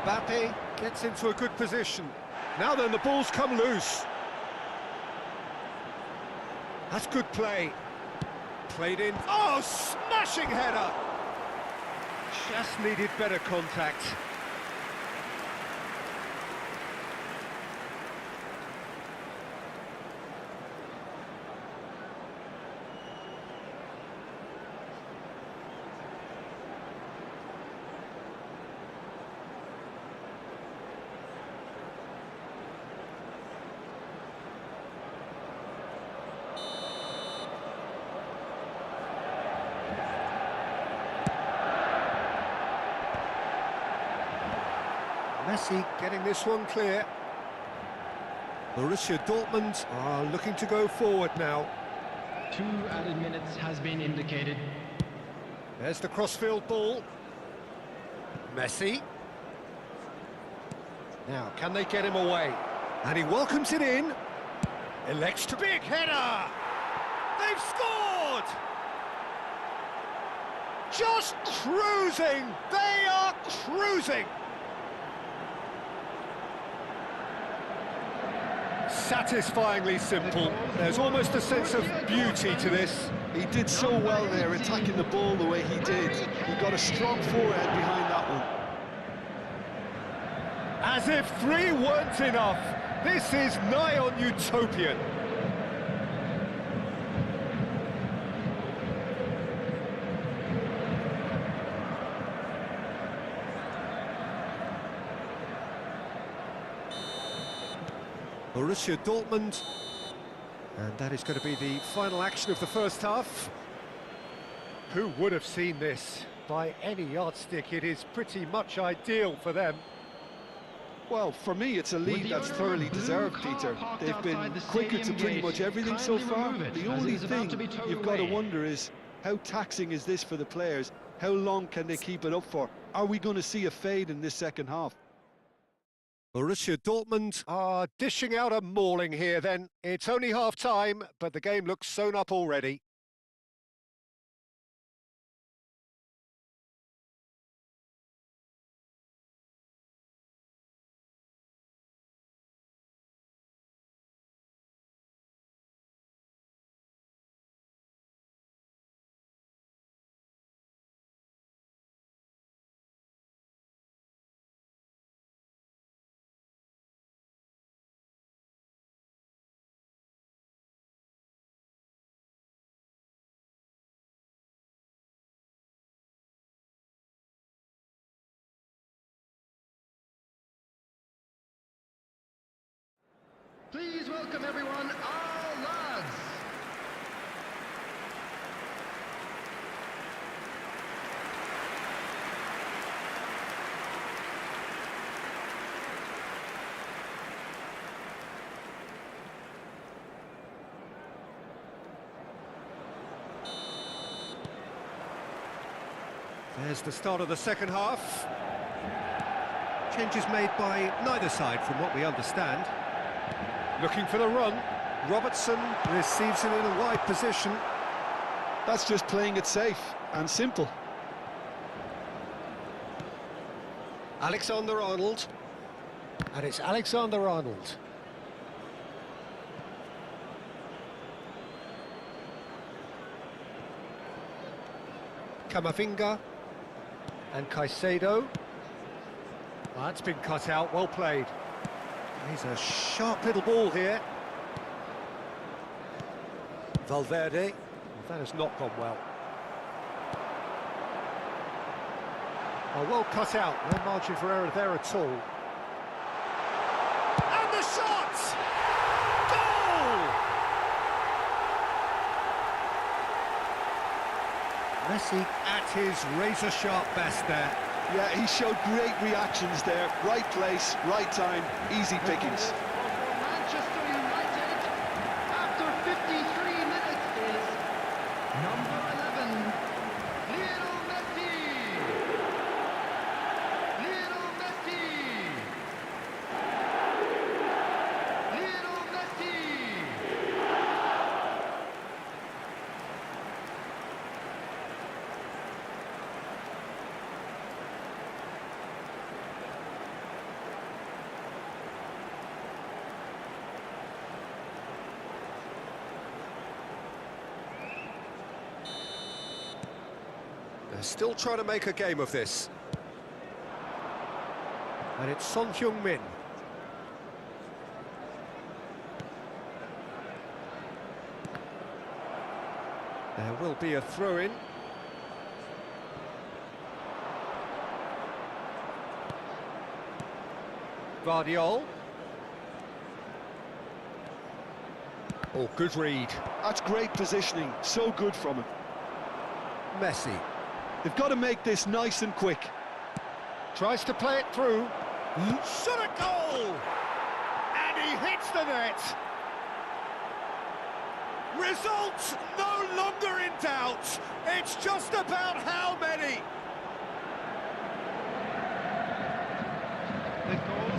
Mbappe gets into a good position. Now then, the ball's come loose. That's good play. Played in. Oh, smashing header! Just needed better contact. Messi getting this one clear. Borussia Dortmund are looking to go forward now. 2 added minutes has been indicated. There's the crossfield ball. Messi. Now, can they get him away? And he welcomes it in. Elects to big header! They've scored! just cruising! They are cruising! Satisfyingly simple. There's almost a sense of beauty to this. He did so well there, attacking the ball the way he did. He got a strong forehead behind that one. As if 3 weren't enough, this is nigh on utopian. Borussia Dortmund, and that is going to be the final action of the first half. Who would have seen this? By any yardstick, it is pretty much ideal for them. Well, for me, it's a lead that's thoroughly deserved, Peter. They've been quicker to pretty much everything so far. The only thing you've got to wonder is, how taxing is this for the players? How long can they keep it up for? Are we going to see a fade in this second half? Borussia Dortmund are dishing out a mauling here then. It's only half-time, but the game looks sewn up already. Please welcome everyone, our lads. There's the start of the second half. Changes made by neither side from what we understand. Looking for the run. Robertson receives it in a wide position. That's just playing it safe and simple. Alexander-Arnold. And it's Alexander-Arnold. Camavinga. And Caicedo. That's been cut out, well played. He's a sharp little ball here. Valverde. Well, that has not gone well. Oh, well cut out. No margin for error there at all. And the shot! Goal! Messi at his razor-sharp best there. Yeah, he showed great reactions there. Right place, right time, easy pickings. For Manchester United, after 53 minutes, is number 11, Lionel Messi. Lionel Messi. Lionel Messi. They're still trying to make a game of this. And it's Son Heung-min. There will be a throw-in. Guardiola. Oh, good read. That's great positioning, so good from him. Messi. They've got to make this nice and quick. Tries to play it through. Shot a goal! And he hits the net. Results no longer in doubt. It's just about how many.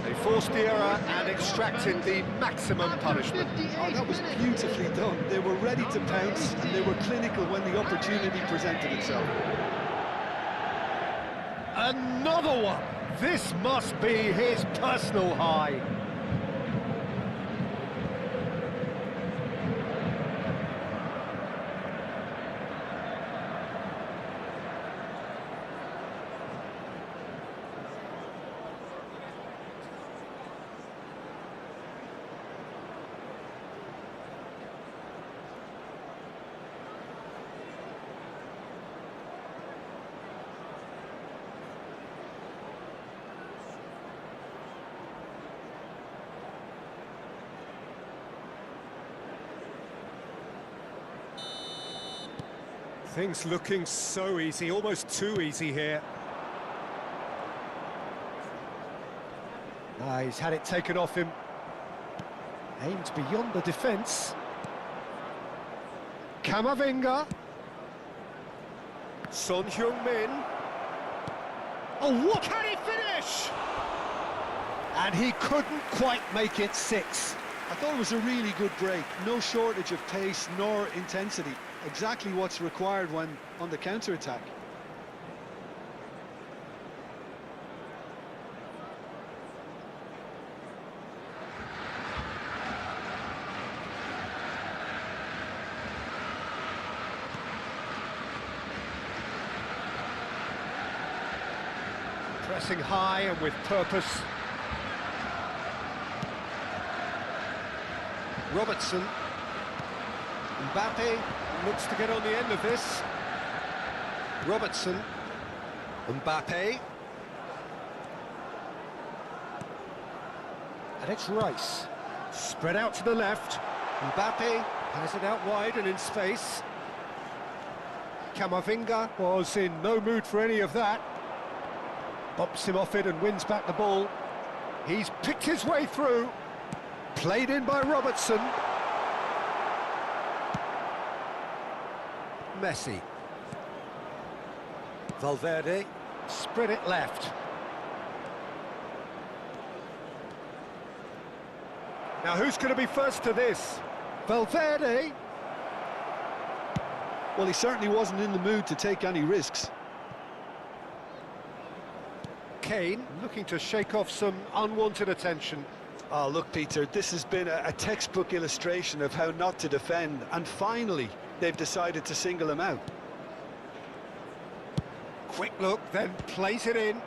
They forced the error and extracted the maximum punishment. Oh, that was beautifully done. They were ready to pounce and they were clinical when the opportunity presented itself. Another one! This must be his personal high. Things looking so easy, almost too easy here. He's had it taken off him. Aimed beyond the defence. 𝗟𝗩𝗡𝗅. Son Heung-min. Oh, what can he finish? And he couldn't quite make it 6. I thought it was a really good break. No shortage of pace nor intensity. Exactly what's required when on the counter-attack. Pressing high and with purpose. Robertson. Mbappe looks to get on the end of this. Robertson. Mbappe. And it's Rice. Spread out to the left. Mbappe has it out wide and in space. 𝗟𝗩𝗡𝗅 was in no mood for any of that. Bumps him off it and wins back the ball. He's picked his way through. Played in by Robertson. Messi. Valverde. Spread it left. Now who's going to be first to this? Valverde. Well, he certainly wasn't in the mood to take any risks. Kane looking to shake off some unwanted attention. Oh, look, Peter, this has been a textbook illustration of how not to defend, and finally they've decided to single him out. Quick look, then plays it in.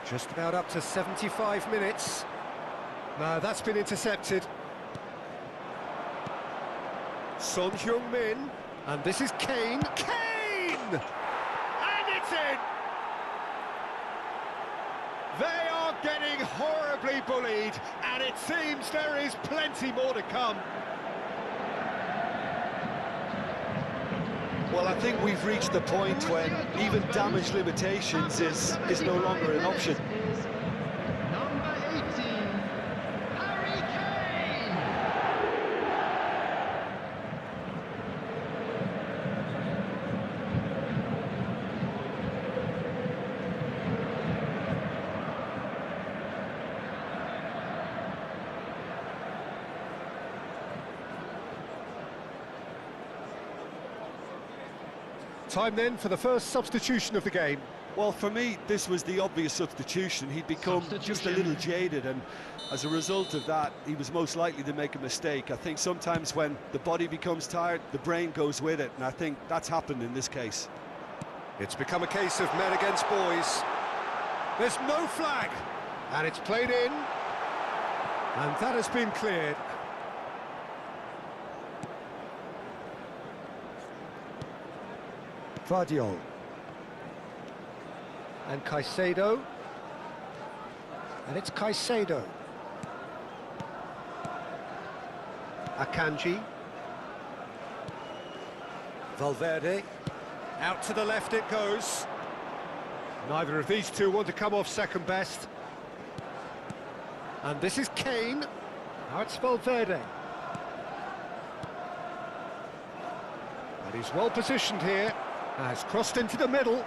Just about up to 75 minutes. No, that's been intercepted. Son Heung-min. And this is Kane. Kane! And it's in! They are getting horribly bullied, and it seems there is plenty more to come. Well, I think we've reached the point when even damage limitations is no longer an option. Number 18, Harry Kane. Time then for the first substitution of the game. Well, for me, this was the obvious substitution. He'd become just a little jaded, and as a result of that, he was most likely to make a mistake. I think sometimes when the body becomes tired, the brain goes with it, and I think that's happened in this case. It's become a case of men against boys. There's no flag, and it's played in, and that has been cleared. Vardiol. And Caicedo. And it's Caicedo. Akanji. Valverde. Out to the left it goes. Neither of these two want to come off second best. And this is Kane. Now it's Valverde. And he's well positioned here. Has crossed into the middle.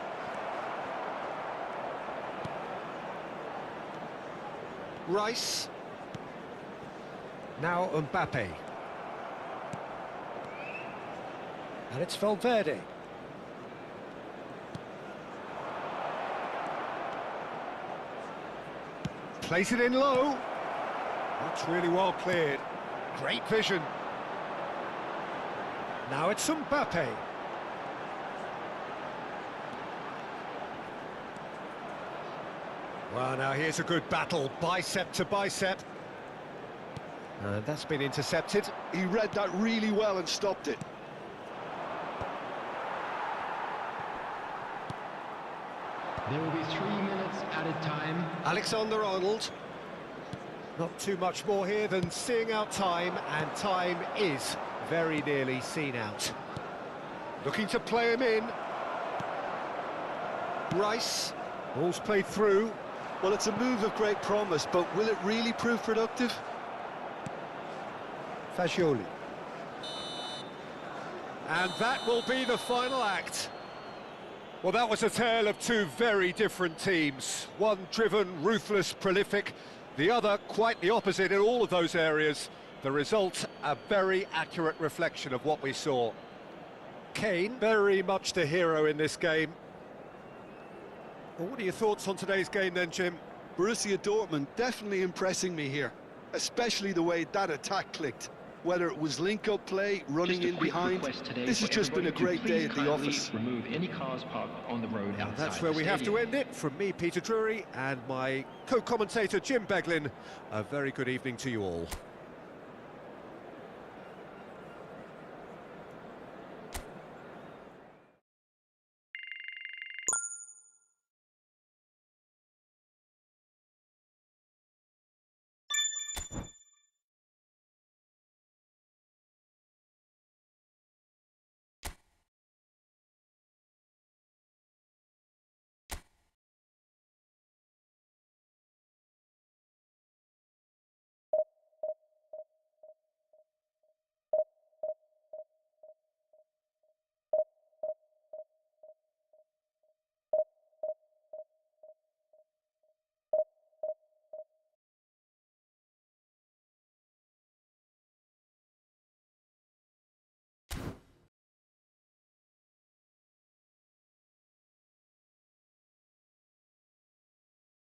Rice. Now Mbappe. And it's Valverde. Place it in low. That's really well cleared. Great vision. Now it's Mbappe. Well, now here's a good battle, bicep to bicep. And that's been intercepted. He read that really well and stopped it. There will be 3 minutes added time. Alexander-Arnold. Not too much more here than seeing out time, and time is very nearly seen out. Looking to play him in. Rice. Ball's played through. Well, it's a move of great promise, but will it really prove productive? Fagioli. And that will be the final act. Well, that was a tale of two very different teams. One driven, ruthless, prolific. The other quite the opposite in all of those areas. The result, a very accurate reflection of what we saw. Kane, very much the hero in this game. Well, what are your thoughts on today's game then, Jim? Borussia Dortmund definitely impressing me here, especially the way that attack clicked. Whether it was link-up play, running in behind, this has just been a great day at the office. Remove any cars parked on the road outside. That's where we have to end it. From me, Peter Drury, and my co-commentator, Jim Beglin, a very good evening to you all.